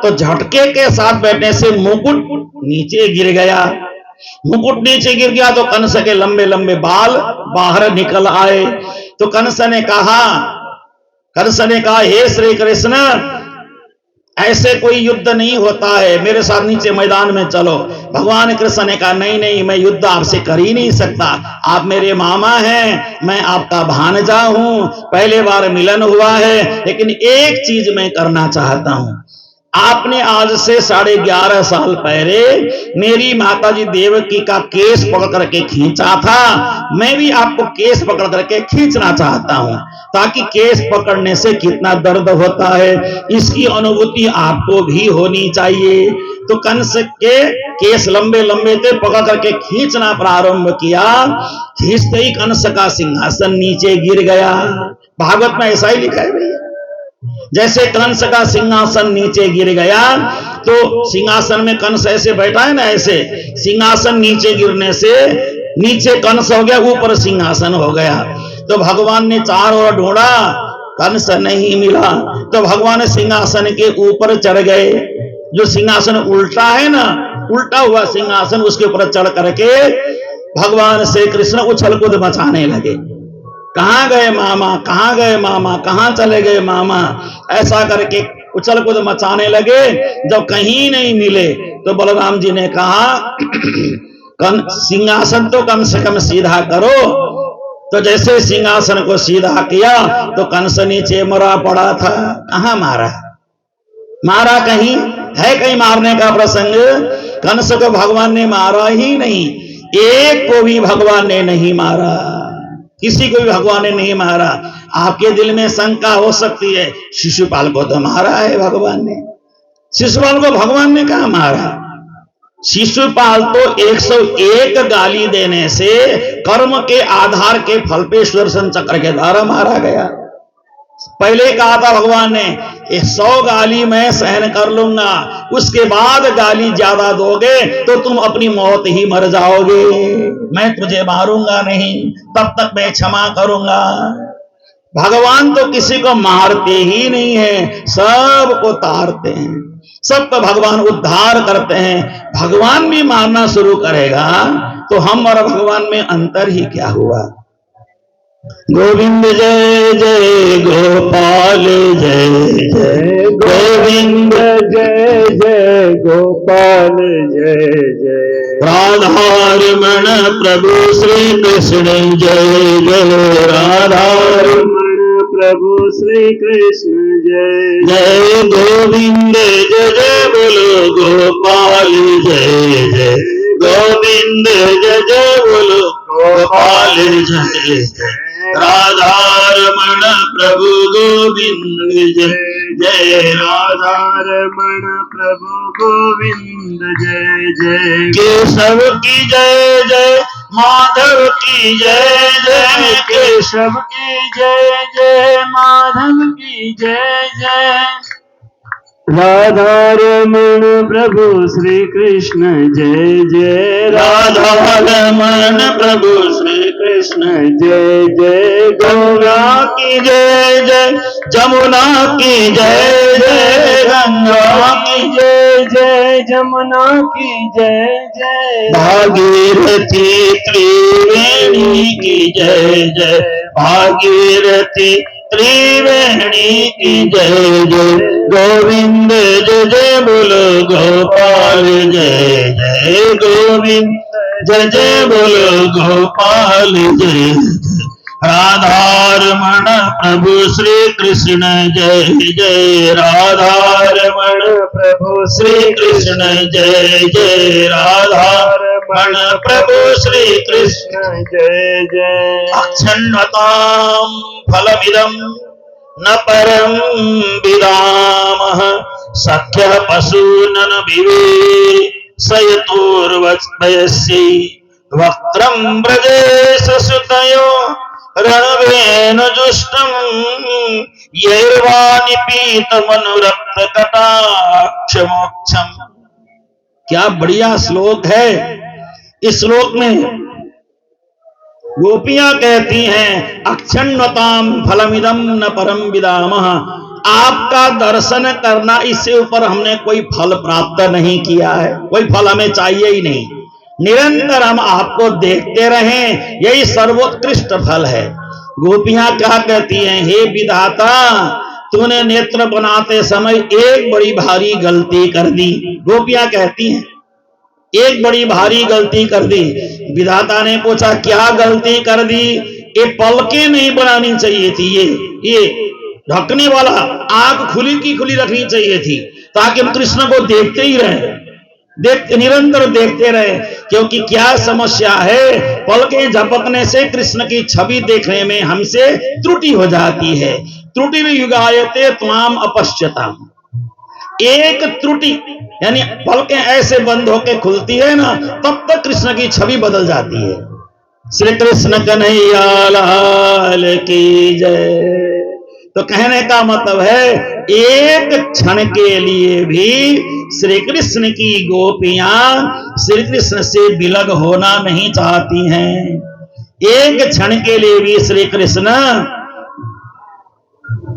S1: तो झटके के साथ बैठने से मुकुट नीचे गिर गया। मुकुट नीचे गिर गया तो कंस के लंबे लंबे बाल बाहर निकल आए। तो कंस ने कहा हे श्री कृष्ण, ऐसे कोई युद्ध नहीं होता है, मेरे साथ नीचे मैदान में चलो। भगवान कृष्ण ने कहा नहीं नहीं, मैं युद्ध आपसे कर ही नहीं सकता, आप मेरे मामा हैं, मैं आपका भांजा हूं, पहले बार मिलन हुआ है, लेकिन एक चीज मैं करना चाहता हूं। आपने आज से 11.5 साल पहले मेरी माताजी देवकी का केस पकड़ करके खींचा था, मैं भी आपको केस पकड़ करके खींचना चाहता हूं, ताकि केस पकड़ने से कितना दर्द होता है इसकी अनुभूति आपको भी होनी चाहिए। तो कंस के केस लंबे लंबे थे, पकड़ करके खींचना प्रारंभ किया, खींचते ही कंस का सिंहासन नीचे गिर गया। भागवत में ऐसा ही लिखा है भैया। जैसे कंस का सिंहासन नीचे गिर गया तो सिंहासन में कंस ऐसे बैठा है ना, ऐसे सिंहासन नीचे गिरने से नीचे कंस हो गया, ऊपर सिंहासन हो गया। तो भगवान ने चारों ओर ढूंढा, कंस नहीं मिला। तो भगवान सिंहासन के ऊपर चढ़ गए। जो सिंहासन उल्टा है ना, उल्टा हुआ सिंहासन, उसके ऊपर चढ़ करके भगवान श्री कृष्ण उछल कूद मचाने लगे। कहां गए मामा, कहां गए मामा, कहां चले गए मामा, ऐसा करके उछल कूद मचाने लगे। जब कहीं नहीं मिले तो बलराम जी ने कहा सिंहासन तो कम से कम सीधा करो। तो जैसे सिंहासन को सीधा किया तो कंस नीचे मरा पड़ा था। कहां मारा, मारा कहीं है, कहीं मारने का प्रसंग? कंस को भगवान ने मारा ही नहीं, एक को भी भगवान ने नहीं मारा, किसी को भी भगवान ने नहीं मारा। आपके दिल में शंका हो सकती है शिशुपाल को तो मारा है भगवान ने, शिशुपाल को भगवान ने कहा मारा? शिशुपाल तो 101 गाली देने से कर्म के आधार के फल पे सुदर्शन चक्र के द्वारा मारा गया। पहले कहा था भगवान ने 100 गाली मैं सहन कर लूंगा, उसके बाद गाली ज्यादा दोगे तो तुम अपनी मौत ही मर जाओगे, मैं तुझे मारूंगा नहीं, तब तक मैं क्षमा करूंगा। भगवान तो किसी को मारते ही नहीं है, सबको तारते हैं, सबको भगवान उद्धार करते हैं। भगवान भी मारना शुरू करेगा तो हम और भगवान में अंतर ही क्या हुआ। गोविंद जय जय गोपाल जय जय गोविंद जय जय गोपाल जय जय राधारमण प्रभु श्री कृष्ण जय जय राधारमण प्रभु श्री कृष्ण जय जय गोविंद जय जय बोलो गोपाल जय जय गोविंद जय जय बोलो गोपाल जय जय राधारमण प्रभु गोविंद जय जय
S2: राधारमण प्रभु गोविंद जय जय
S1: केशव की जय जय माधव की जय जय
S2: केशव की जय जय माधव की जय जय राधारमण प्रभु श्री कृष्ण जय जय
S1: राधारमण प्रभु श्री
S2: कृष्ण जय जय
S1: गंगा की जय जय जमुना की जय जय गंगा की
S2: जय जय जमुना की जय जय
S1: भागीरथी त्रिवेणी की जय जय भागीरथी त्रिवेणी की जय जय गोविंद जय जय बोलो गोपाल जय जय गोविंद जय जय बोलो गोपाल जय राधारमण प्रभु श्री कृष्ण जय जय राधारमण
S2: प्रभु
S1: श्री कृष्ण जय जय राधारमण प्रभु श्री कृष्ण
S2: जय जय
S1: अक्षण्वतां फलमिदं न परं विदामः सख्यः पशूनन विवे सयतोर्वस्पयस्यै वक्त्रं ब्रजेश सुतयो रणवेणुजुष्टं यैर्वानिपीतमनुरक्त कटाक्षमोक्षम्। क्या बढ़िया श्लोक है। इस श्लोक में गोपियां कहती हैं अक्षण्वताम फलमिदम न परम विदामः, आपका दर्शन करना, इससे ऊपर हमने कोई फल प्राप्त नहीं किया है, कोई फल हमें चाहिए ही नहीं, निरंतर हम आपको देखते रहें, यही सर्वोत्कृष्ट फल है। गोपियां क्या कहती हैं, हे विधाता तूने नेत्र बनाते समय एक बड़ी भारी गलती कर दी। गोपियां कहती हैं एक बड़ी भारी गलती कर दी। विधाता ने पूछा क्या गलती कर दी। ये पलकें नहीं बनानी चाहिए थी, ये ढकने वाला आंख खुली की खुली रखनी चाहिए थी, ताकि हम कृष्ण को देखते ही रहे, निरंतर देखते रहे। क्योंकि क्या समस्या है, पलकें झपकने से कृष्ण की छवि देखने में हमसे त्रुटि हो जाती है। त्रुटि युगायते त्वाम अपश्यताम, एक त्रुटि यानी पलकें ऐसे बंद होकर खुलती है ना, तब तक कृष्ण की छवि बदल जाती है। श्री कृष्ण कन्हैया लाल की जय। तो कहने का मतलब है एक क्षण के लिए भी श्री कृष्ण की गोपियां श्री कृष्ण से विलग होना नहीं चाहती हैं। एक क्षण के लिए भी श्री कृष्ण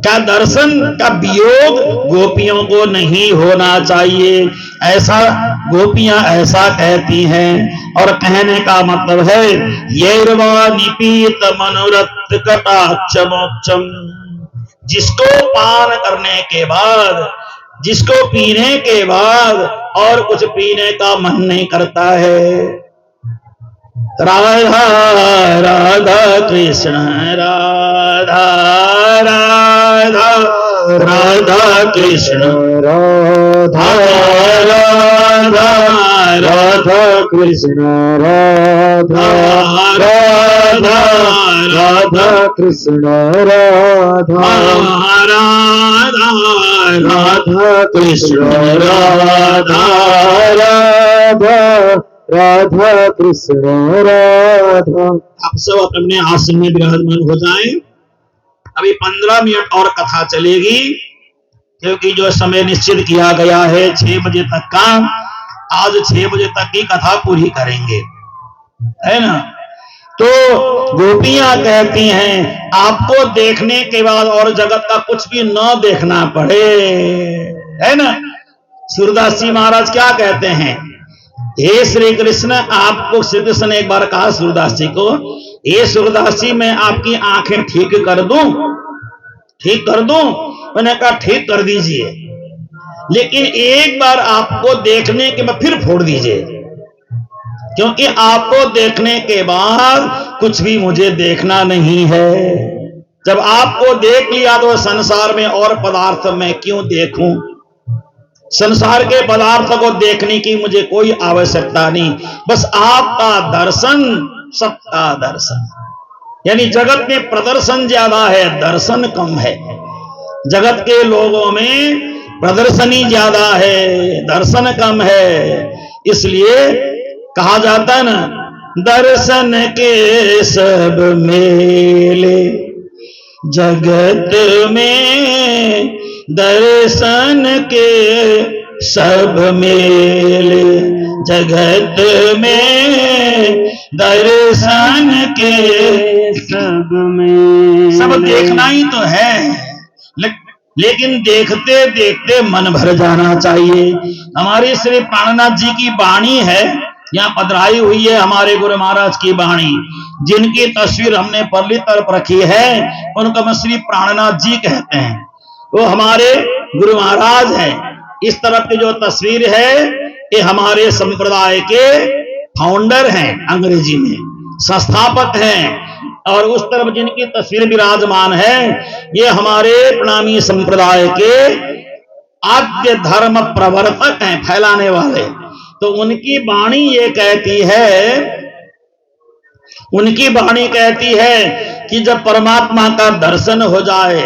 S1: का दर्शन का वियोग गोपियों को नहीं होना चाहिए, ऐसा गोपियां ऐसा कहती हैं। और कहने का मतलब है यैर्वा निपीत मनोरथ कटाक्ष मोक्षम, जिसको पान करने के बाद, जिसको पीने के बाद और कुछ पीने का मन नहीं करता है। राधा राधा कृष्ण राधा राधा राधा कृष्ण राधा राधा राधा कृष्ण राधा राधा राधा कृष्ण राधा राधा राधा कृष्ण राधा राधा राधा कृष्ण राधा। आप सब अपने आसन में विराजमान हो जाएं। अभी 15 मिनट और कथा चलेगी, क्योंकि जो समय निश्चित किया गया है 6 बजे तक का, आज 6 बजे तक की कथा पूरी करेंगे, है ना। तो गोपियां कहती हैं आपको देखने के बाद और जगत का कुछ भी न देखना पड़े, है ना। सूरदास जी महाराज क्या कहते हैं, हे श्री कृष्ण, आपको श्री कृष्ण ने एक बार कहा सूरदास जी को, हे सूरदास जी मैं आपकी आंखें ठीक कर दूं, ठीक कर दूं। मैंने कहा ठीक कर दीजिए, लेकिन एक बार आपको देखने के बाद फिर फोड़ दीजिए, क्योंकि आपको देखने के बाद कुछ भी मुझे देखना नहीं है। जब आपको देख लिया तो संसार में और पदार्थ मैं क्यों देखूं, संसार के पदार्थ को देखने की मुझे कोई आवश्यकता नहीं, बस आपका दर्शन, सबका दर्शन। यानी जगत में प्रदर्शन ज्यादा है, दर्शन कम है। जगत के लोगों में प्रदर्शनी ज्यादा है, दर्शन कम है। इसलिए कहा जाता है ना, दर्शन के सब मेले जगत में, दर्शन के सब मेले जगत में, दर्शन के
S2: सब में
S1: सब देखना ही तो है, लेकिन देखते देखते मन भर जाना चाहिए। हमारे श्री प्राणनाथ जी की वाणी है, यहाँ पधराई हुई है हमारे गुरु महाराज की वाणी, जिनकी तस्वीर हमने परली तरफ रखी है, उनको हम श्री प्राणनाथ जी कहते हैं। वो हमारे गुरु महाराज हैं। इस तरफ की जो तस्वीर है ये हमारे संप्रदाय के फाउंडर हैं, अंग्रेजी में संस्थापक हैं। और उस तरफ जिनकी तस्वीर विराजमान है ये हमारे प्रणामी संप्रदाय के आद्य धर्म प्रवर्तक हैं, फैलाने वाले। तो उनकी वाणी ये कहती है, उनकी वाणी कहती है कि जब परमात्मा का दर्शन हो जाए,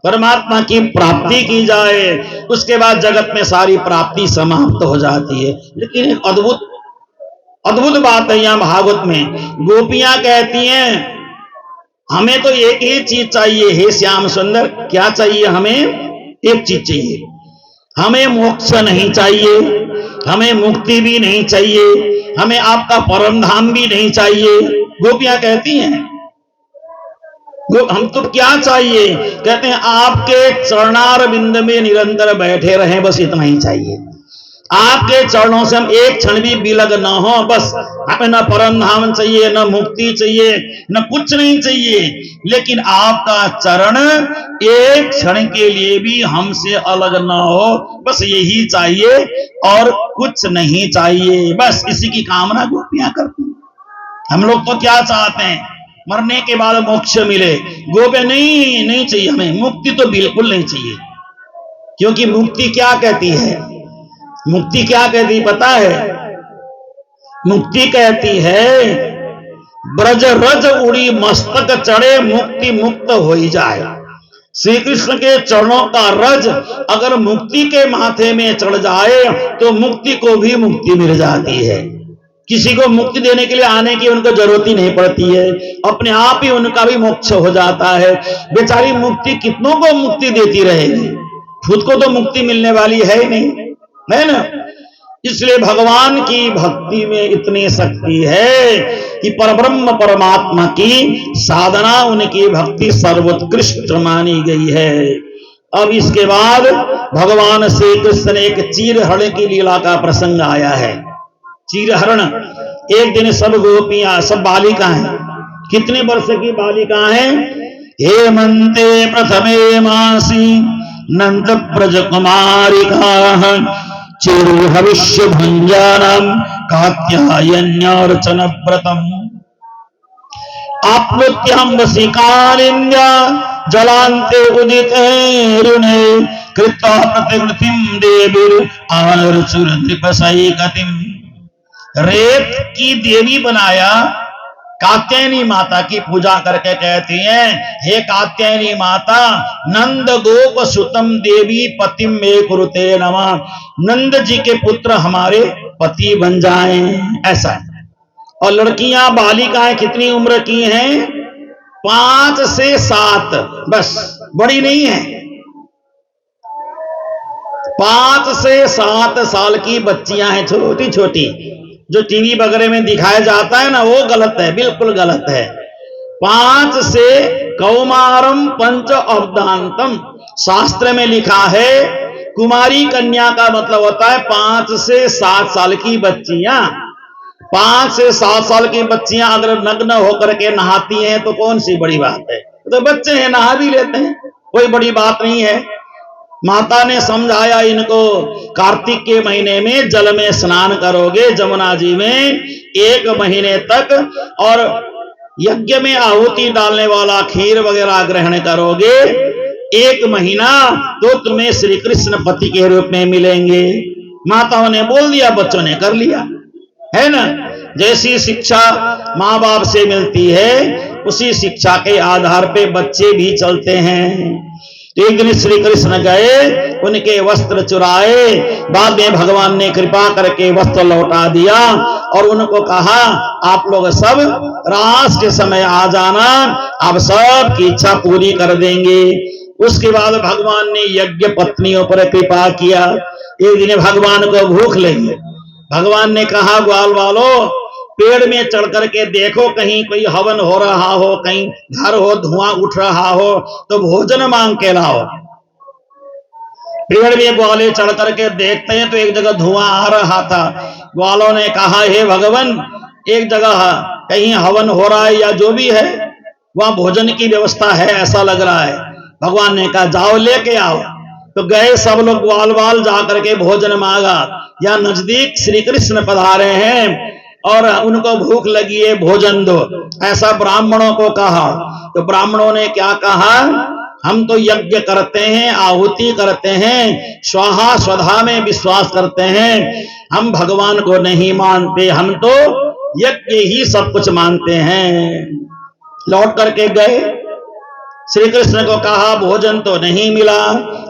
S1: परमात्मा की प्राप्ति की जाए, उसके बाद जगत में सारी प्राप्ति समाप्त हो जाती है। लेकिन एक अद्भुत अद्भुत बात है यहाँ भागवत में, गोपियां कहती हैं हमें तो एक ही चीज चाहिए, हे श्याम सुंदर। क्या चाहिए? हमें एक चीज चाहिए, हमें मोक्ष नहीं चाहिए, हमें मुक्ति भी नहीं चाहिए, हमें आपका परम धाम भी नहीं चाहिए। गोपियां कहती हैं हम तो क्या चाहिए? कहते हैं आपके चरणार बिंद में निरंतर बैठे रहें, बस इतना ही चाहिए। आपके चरणों से हम एक क्षण भी विलग न हो, बस हमें न परम धाम चाहिए, न मुक्ति चाहिए, न कुछ नहीं चाहिए, लेकिन आपका चरण एक क्षण के लिए भी हमसे अलग न हो, बस यही चाहिए और कुछ नहीं चाहिए। बस इसी की कामना गोपियां करती हैं। हम लोग तो क्या चाहते हैं? मरने के बाद मोक्ष मिले। गोपियां नहीं चाहिए, हमें मुक्ति तो बिल्कुल नहीं चाहिए। क्योंकि मुक्ति क्या कहती है? मुक्ति क्या कहती पता है? मुक्ति कहती है ब्रज रज उड़ी मस्तक चढ़े, मुक्ति मुक्त हो ही जाए। श्री कृष्ण के चरणों का रज अगर मुक्ति के माथे में चढ़ जाए तो मुक्ति को भी मुक्ति मिल जाती है। किसी को मुक्ति देने के लिए आने की उनको जरूरत ही नहीं पड़ती है, अपने आप ही उनका भी मोक्ष हो जाता है। बेचारी मुक्ति कितनों को मुक्ति देती रहेगी, खुद को तो मुक्ति मिलने वाली है ही नहीं, है ना। इसलिए भगवान की भक्ति में इतनी शक्ति है कि परब्रह्म परमात्मा की साधना, उनकी भक्ति सर्वोत्कृष्ट मानी गई है। अब इसके बाद भगवान श्री कृष्ण ने एक चीरहरण की लीला का प्रसंग आया है। चीरहरण, एक दिन सब गोपियां, सब बालिकाएं, कितने वर्ष की बालिकाएं? हेमंते प्रथमे मासी नंद ब्रज कुमारिका चिरु भविष्य भंजानम कात्यायन्यार्चन व्रतम आप्लुत्याम वसिकालिन्या जलांते उदिते ऋणे कृत्वा प्रतिकृतिम देवीर आर्चुर नृपसैकतिम। रेत की देवी बनाया, कात्यायनी माता की पूजा करके कहती हैं, हे कात्यायनी माता, नंद गोप सुतम देवी पतिम में कुरुते नमः। नंद जी के पुत्र हमारे पति बन जाएं, ऐसा है। और लड़कियां बालिकाएं कितनी उम्र की हैं? 5 से 7, बस बड़ी नहीं है। 5 से 7 साल की बच्चियां हैं, छोटी छोटी। जो टीवी वगैरह में दिखाया जाता है ना, वो गलत है, बिल्कुल गलत है। 5 से कौमारम पंच अवदांतम, शास्त्र में लिखा है कुमारी कन्या का मतलब होता है 5 से 7 साल की बच्चियां। 5 से 7 साल की बच्चियां अगर नग्न होकर के नहाती हैं तो कौन सी बड़ी बात है? तो बच्चे हैं, नहा भी लेते हैं, कोई बड़ी बात नहीं है। माता ने समझाया इनको, कार्तिक के महीने में जल में स्नान करोगे जमुना जी में 1 महीने तक, और यज्ञ में आहुति डालने वाला खीर वगैरह ग्रहण करोगे 1 महीना, तो तुम्हें श्री कृष्ण पति के रूप में मिलेंगे। माताओं ने बोल दिया, बच्चों ने कर लिया, है ना। जैसी शिक्षा माँ बाप से मिलती है उसी शिक्षा के आधार पे बच्चे भी चलते हैं। तो एक दिन श्री कृष्ण गए, उनके वस्त्र चुराए, बाद में भगवान ने कृपा करके वस्त्र लौटा दिया और उनको कहा आप लोग सब रास के समय आ जाना, आप सब की इच्छा पूरी कर देंगे। उसके बाद भगवान ने यज्ञ पत्नियों पर कृपा किया। एक दिन भगवान को भूख लगी, भगवान ने कहा ग्वाल वालों पेड़ में चढ़ करके देखो कहीं कोई हवन हो रहा हो, कहीं घर हो धुआं उठ रहा हो तो भोजन मांग के लाओ। पेड़ में ग्वाले चढ़ करके देखते हैं तो एक जगह धुआं आ रहा था। ग्वालों ने कहा हे भगवान एक जगह कहीं हवन हो रहा है या जो भी है वहां भोजन की व्यवस्था है ऐसा लग रहा है। भगवान ने कहा जाओ लेके आओ। तो गए सब लोग ग्वाल वाल जा करके भोजन मांगा। या नजदीक श्री कृष्ण पधारे हैं और उनको भूख लगी है भोजन दो, ऐसा ब्राह्मणों को कहा। तो ब्राह्मणों ने क्या कहा हम तो यज्ञ करते हैं, आहुति करते हैं, स्वाहा स्वधा में विश्वास करते हैं, हम भगवान को नहीं मानते, हम तो यज्ञ ही सब कुछ मानते हैं। लौट करके गए, श्री कृष्ण को कहा भोजन तो नहीं मिला,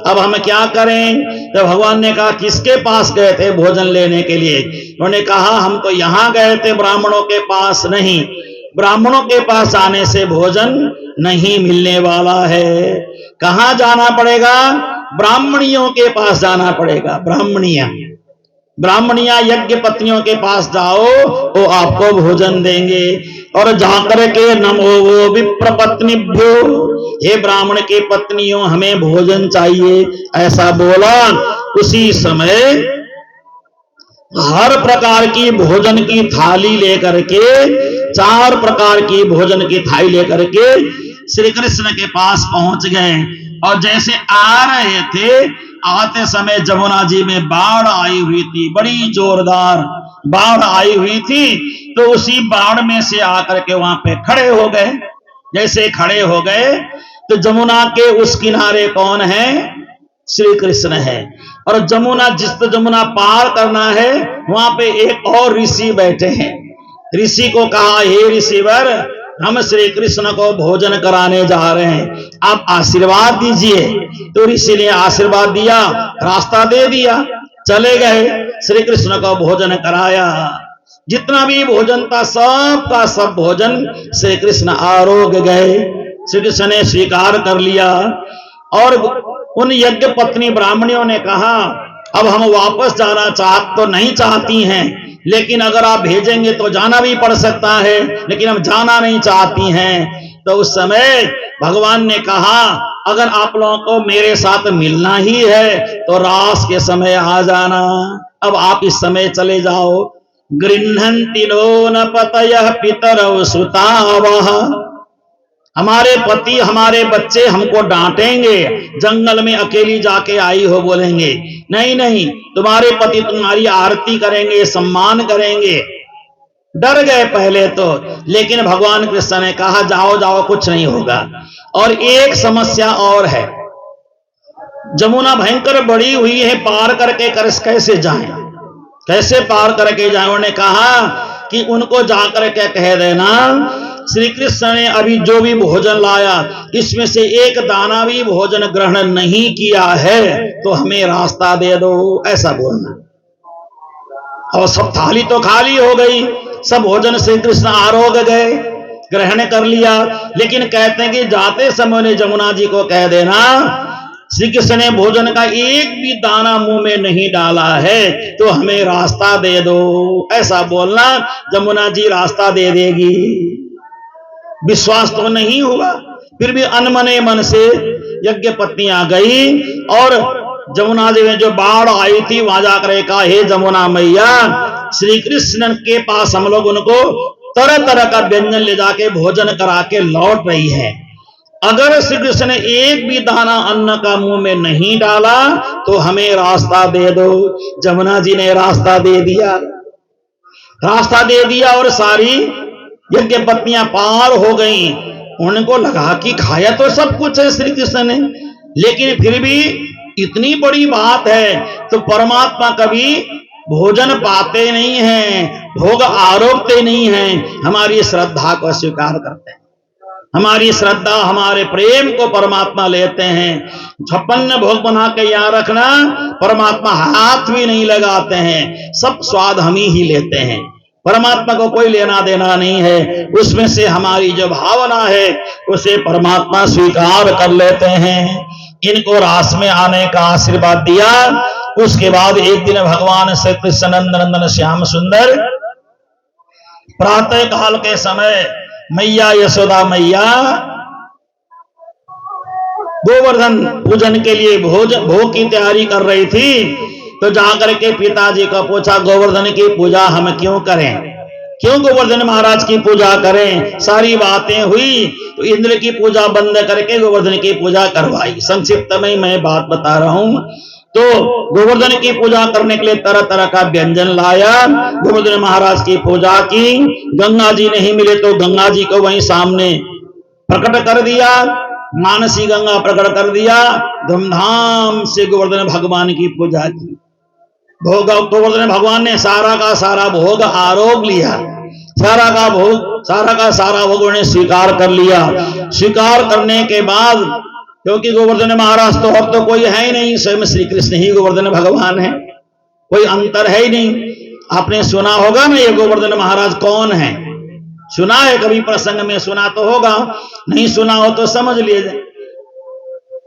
S1: अब हम क्या करें। तो भगवान ने कहा किसके पास गए थे भोजन लेने के लिए। उन्होंने कहा हम तो यहां गए थे ब्राह्मणों के पास नहीं, ब्राह्मणों के पास आने से भोजन नहीं मिलने वाला है। कहां जाना पड़ेगा, ब्राह्मणियों के पास जाना पड़ेगा। ब्राह्मणियां यज्ञ पत्नियों के पास जाओ वो आपको भोजन देंगे। और जाकर के नमो वो विप्र पत्नीभ्यो, हे ब्राह्मण के पत्नियों हमें भोजन चाहिए ऐसा बोला। उसी समय हर प्रकार की भोजन की थाली लेकर के, 4 प्रकार की भोजन की थाली लेकर के श्री कृष्ण के पास पहुंच गए। और जैसे आ रहे थे, आते समय जमुना जी में बाढ़ आई हुई थी, बड़ी जोरदार बाढ़ आई हुई थी। तो उसी बाढ़ में से आकर के वहां पे खड़े हो गए। जैसे खड़े हो गए तो जमुना के उस किनारे कौन है, श्री कृष्ण है। और जमुना जमुना पार करना है वहां पे एक और ऋषि बैठे हैं। ऋषि को कहा हे ऋषिवर हम श्री कृष्ण को भोजन कराने जा रहे हैं, आप आशीर्वाद दीजिए। तो ऋषि ने आशीर्वाद दिया, रास्ता दे दिया, चले गए, श्री कृष्ण को भोजन कराया। जितना भी भोजन था सब का सब भोजन श्री कृष्ण आरोग्य गए। श्री कृष्ण ने स्वीकार कर लिया। और उन यज्ञ पत्नी ब्राह्मणियों ने कहा अब हम वापस जाना तो नहीं चाहती हैं, लेकिन अगर आप भेजेंगे तो जाना भी पड़ सकता है, लेकिन हम जाना नहीं चाहती हैं। तो उस समय भगवान ने कहा अगर आप लोगों को मेरे साथ मिलना ही है तो रास के समय आ जाना, अब आप इस समय चले जाओ। गृह्णन्ति नो न पतयः पितरौ सुतावः, हमारे पति हमारे बच्चे हमको डांटेंगे, जंगल में अकेली जाके आई हो बोलेंगे नहीं नहीं तुम्हारे पति तुम्हारी आरती करेंगे, सम्मान करेंगे। डर गए पहले तो, लेकिन भगवान कृष्ण ने कहा जाओ जाओ कुछ नहीं होगा। और एक समस्या और है, जमुना भयंकर बड़ी हुई है, पार करके कैसे जाएं, कैसे पार करके जाएं। उन्होंने कहा कि उनको जाकर के कह देना श्री कृष्ण ने अभी जो भी भोजन लाया इसमें से एक दाना भी भोजन ग्रहण नहीं किया है तो हमें रास्ता दे दो, ऐसा बोलना। और सब थाली तो खाली हो गई, सब भोजन श्री कृष्ण आरोग्य गए, ग्रहण कर लिया। लेकिन कहते हैं कि जाते समय ने जमुना जी को कह देना श्री कृष्ण ने भोजन का एक भी दाना मुंह में नहीं डाला है तो हमें रास्ता दे दो, ऐसा बोलना। जमुना जी रास्ता दे देगी। विश्वास तो नहीं हुआ, फिर भी अनमने मन से यज्ञ पत्नियां गई और जमुना जी में जो बाढ़ आई थी वहां जाकर कहा हे जमुना मैया श्री कृष्ण के पास हम लोग उनको तरह तरह का व्यंजन ले जाके भोजन करा के लौट रही है, अगर श्री कृष्ण ने एक भी दाना अन्न का मुंह में नहीं डाला तो हमें रास्ता दे दो। जमुना जी ने रास्ता दे दिया, रास्ता दे दिया और सारी यज्ञ पत्नियां पार हो गई। उनको लगा कि खाया तो सब कुछ है श्री कृष्ण ने, लेकिन फिर भी इतनी बड़ी बात है तो परमात्मा कभी भोजन पाते नहीं हैं, भोग आरोपते नहीं हैं, हमारी श्रद्धा को स्वीकार करते हैं, हमारी श्रद्धा हमारे प्रेम को परमात्मा लेते हैं। 56 भोग बना के यहाँ रखना, परमात्मा हाथ भी नहीं लगाते हैं, सब स्वाद हम ही लेते हैं, परमात्मा को कोई लेना देना नहीं है। उसमें से हमारी जो भावना है उसे परमात्मा स्वीकार कर लेते हैं। इनको रास में आने का आशीर्वाद दिया। उसके बाद एक दिन भगवान श्री कृष्ण नंदन श्याम सुंदर प्रातः काल के समय मैया यशोदा मैया गोवर्धन पूजन के लिए भोग की तैयारी कर रही थी, तो जाकर के पिताजी को पूछा, गोवर्धन की पूजा हम क्यों करें, क्यों गोवर्धन महाराज की पूजा करें? सारी बातें हुई तो इंद्र की पूजा बंद करके गोवर्धन की पूजा करवाई। संक्षिप्त में मैं बात बता रहा हूं। तो गोवर्धन की पूजा करने के लिए तरह तरह का व्यंजन लाया, गोवर्धन महाराज की पूजा की। गंगा जी नहीं मिले तो गंगा जी को वहीं सामने प्रकट कर दिया, मानसी गंगा प्रकट कर दिया। धूमधाम से गोवर्धन भगवान की पूजा की। गोवर्धन भगवान ने सारा का सारा भोग आरोप लिया, सारा का सारा भोग उन्हें स्वीकार कर लिया। स्वीकार करने के बाद, क्योंकि गोवर्धन महाराज तो अब तो कोई है ही नहीं, स्वयं श्री कृष्ण ही गोवर्धन भगवान है, कोई अंतर है ही नहीं। आपने सुना होगा ना ये गोवर्धन महाराज कौन है? सुना है कभी प्रसंग में? सुना तो होगा, नहीं सुना हो तो समझ लीजिए।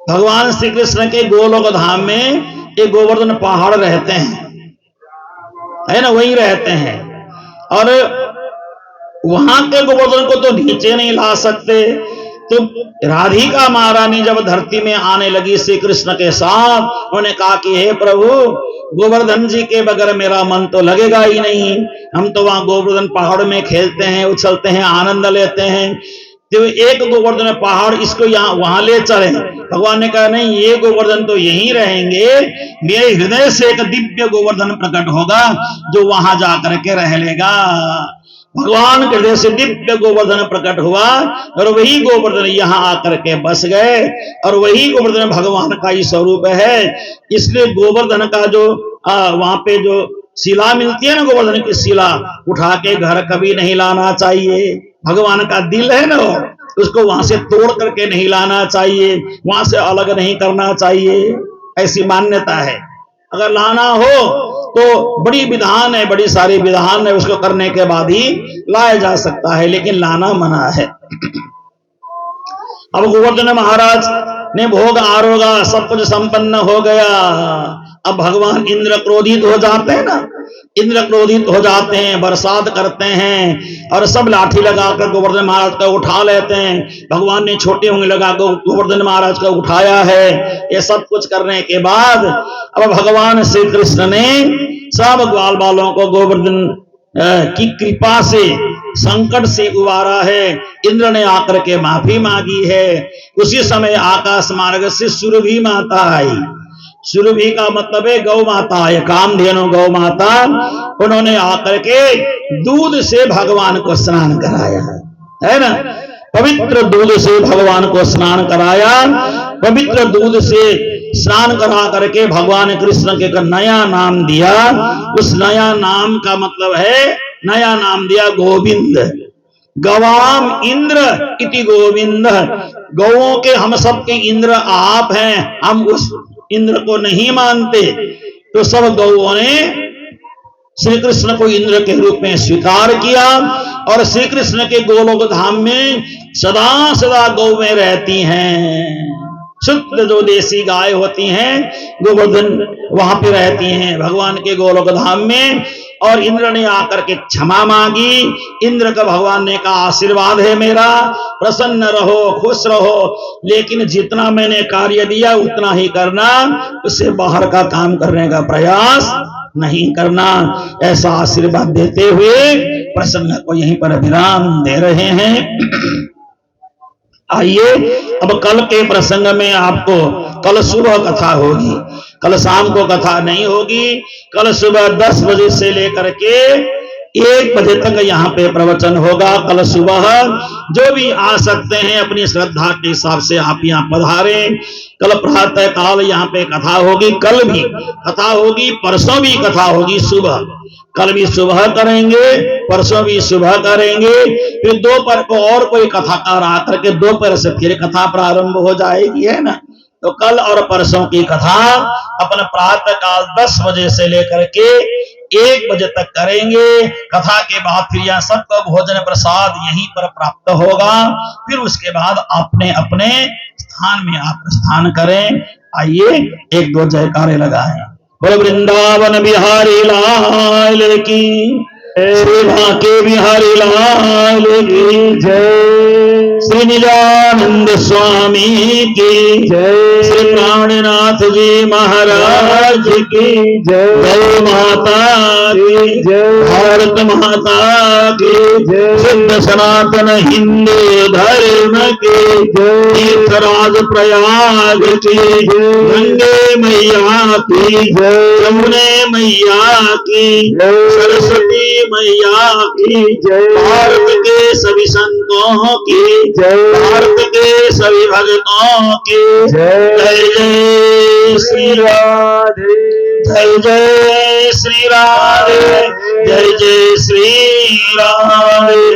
S1: भगवान श्री कृष्ण के गोलोक धाम में एक गोवर्धन पहाड़ रहते हैं, है ना, वहीं रहते हैं। और वहां के गोवर्धन को तो नीचे नहीं ला सकते। तो राधिका महारानी जब धरती में आने लगी श्री कृष्ण के साथ, उन्होंने कहा कि हे प्रभु, गोवर्धन जी के बगैर मेरा मन तो लगेगा ही नहीं। हम तो वहां गोवर्धन पहाड़ में खेलते हैं, उछलते हैं, आनंद लेते हैं। तो एक गोवर्धन पहाड़, इसको यहाँ वहां ले चले। भगवान ने कहा नहीं, ये गोवर्धन तो यहीं रहेंगे, मेरे हृदय से एक दिव्य गोवर्धन प्रकट होगा जो वहां जाकर के रह लेगा। भगवान के हृदय से दिव्य गोवर्धन प्रकट हुआ और वही गोवर्धन यहाँ आकर के बस गए, और वही गोवर्धन भगवान का ही स्वरूप है। इसलिए गोवर्धन का जो वहां पे जो शिला मिलती है ना, गोवर्धन की शिला उठा के घर कभी नहीं लाना चाहिए। भगवान का दिल है ना, उसको वहां से तोड़ करके नहीं लाना चाहिए, वहां से अलग नहीं करना चाहिए, ऐसी मान्यता है। अगर लाना हो तो बड़ी विधान है, बड़ी सारी विधान है, उसको करने के बाद ही लाया जा सकता है, लेकिन लाना मना है। अब गोवर्धन महाराज ने भोग आरोगा, सब कुछ संपन्न हो गया। अब भगवान इंद्र क्रोधित हो जाते हैं ना, इंद्र क्रोधित हो जाते हैं, बरसात करते हैं और सब लाठी लगाकर गोवर्धन महाराज को उठा लेते हैं। भगवान ने छोटी उंगली लगा गोवर्धन महाराज को उठाया है। ये सब कुछ करने के बाद अब भगवान श्री कृष्ण ने सब ग्वाल बालों को गोवर्धन की कृपा से, संकट से उबारा है। इंद्र ने आकर के माफी मांगी है। उसी समय आकाश मार्ग से सुरभि माता आई। सुरभि का मतलब है गौ माता, है कामधेनु गौ माता। उन्होंने आकर के दूध से भगवान को स्नान कराया है ना, पवित्र दूध से भगवान को स्नान कराया। पवित्र दूध से स्नान करा करके भगवान कृष्ण के नया नाम दिया। उस नया नाम का मतलब है, नया नाम दिया गोविंद। गवाम इंद्र इति गोविंद। गौओं के हम सबके इंद्र आप हैं, हम उस इंद्र को नहीं मानते। तो सब गौओं ने श्री कृष्ण को इंद्र के रूप में स्वीकार किया और श्री कृष्ण के गोलोक धाम में सदा सदा गौएं रहती हैं। शुद्ध जो देसी गाय होती हैं, गोवर्धन वहां पे रहती हैं भगवान के गोलोक धाम में। और इंद्र ने आकर के क्षमा मांगी। इंद्र का भगवान ने कहा आशीर्वाद है मेरा, प्रसन्न रहो, खुश रहो, लेकिन जितना मैंने कार्य दिया उतना ही करना, उससे बाहर का काम करने का प्रयास नहीं करना। ऐसा आशीर्वाद देते हुए प्रसंग को यहीं पर विराम दे रहे हैं। आइए अब कल के प्रसंग में आपको, कल सुबह कथा होगी, कल शाम को कथा नहीं होगी। कल सुबह 10 बजे से लेकर के 1 बजे तक यहाँ पे प्रवचन होगा। कल सुबह जो भी आ सकते हैं अपनी श्रद्धा के हिसाब से आप यहाँ पधारें। कल प्रातः काल यहाँ पे कथा होगी, कल भी कथा होगी, परसों भी कथा होगी सुबह। कल भी सुबह करेंगे, परसों भी सुबह करेंगे, फिर दोपहर को और कोई कथाकार आकर के दोपहर से फिर कथा प्रारंभ हो जाएगी, है ना। तो कल और परसों की कथा अपन प्रातः काल 10 बजे से लेकर के 1 बजे तक करेंगे। कथा के बाद फिर यह सबको भोजन प्रसाद यहीं पर प्राप्त होगा। फिर उसके बाद अपने अपने स्थान में आप प्रस्थान करें। आइए 1-2 जयकारे लगाएं। बोलो वृंदावन बिहारी लाल की, श्री बांके बिहारी लाल की
S2: जय,
S1: श्री निजानंद स्वामी की
S2: जय,
S1: श्री प्राणनाथ जी महाराज की
S2: जय,
S1: गौ माता की
S2: जय,
S1: भारत माता की
S2: जय,
S1: सिद्ध सनातन हिंदू धर्म की
S2: जय,
S1: तीर्थराज प्रयाग की गंगे मैया की
S2: जय,
S1: यमुने मैया की
S2: जय,
S1: सरस्वती मैया की
S2: जय,
S1: भारत के सभी संतों की
S2: जय,
S1: भारत के सभी भक्तों की
S2: जय,
S1: जय जय श्री
S2: राधे,
S1: जय जय श्री राधे, जय जय श्री राधे।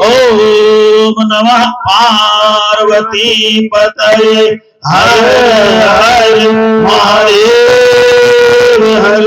S1: ओम नमः पार्वती पतये हर हर महादेव हर।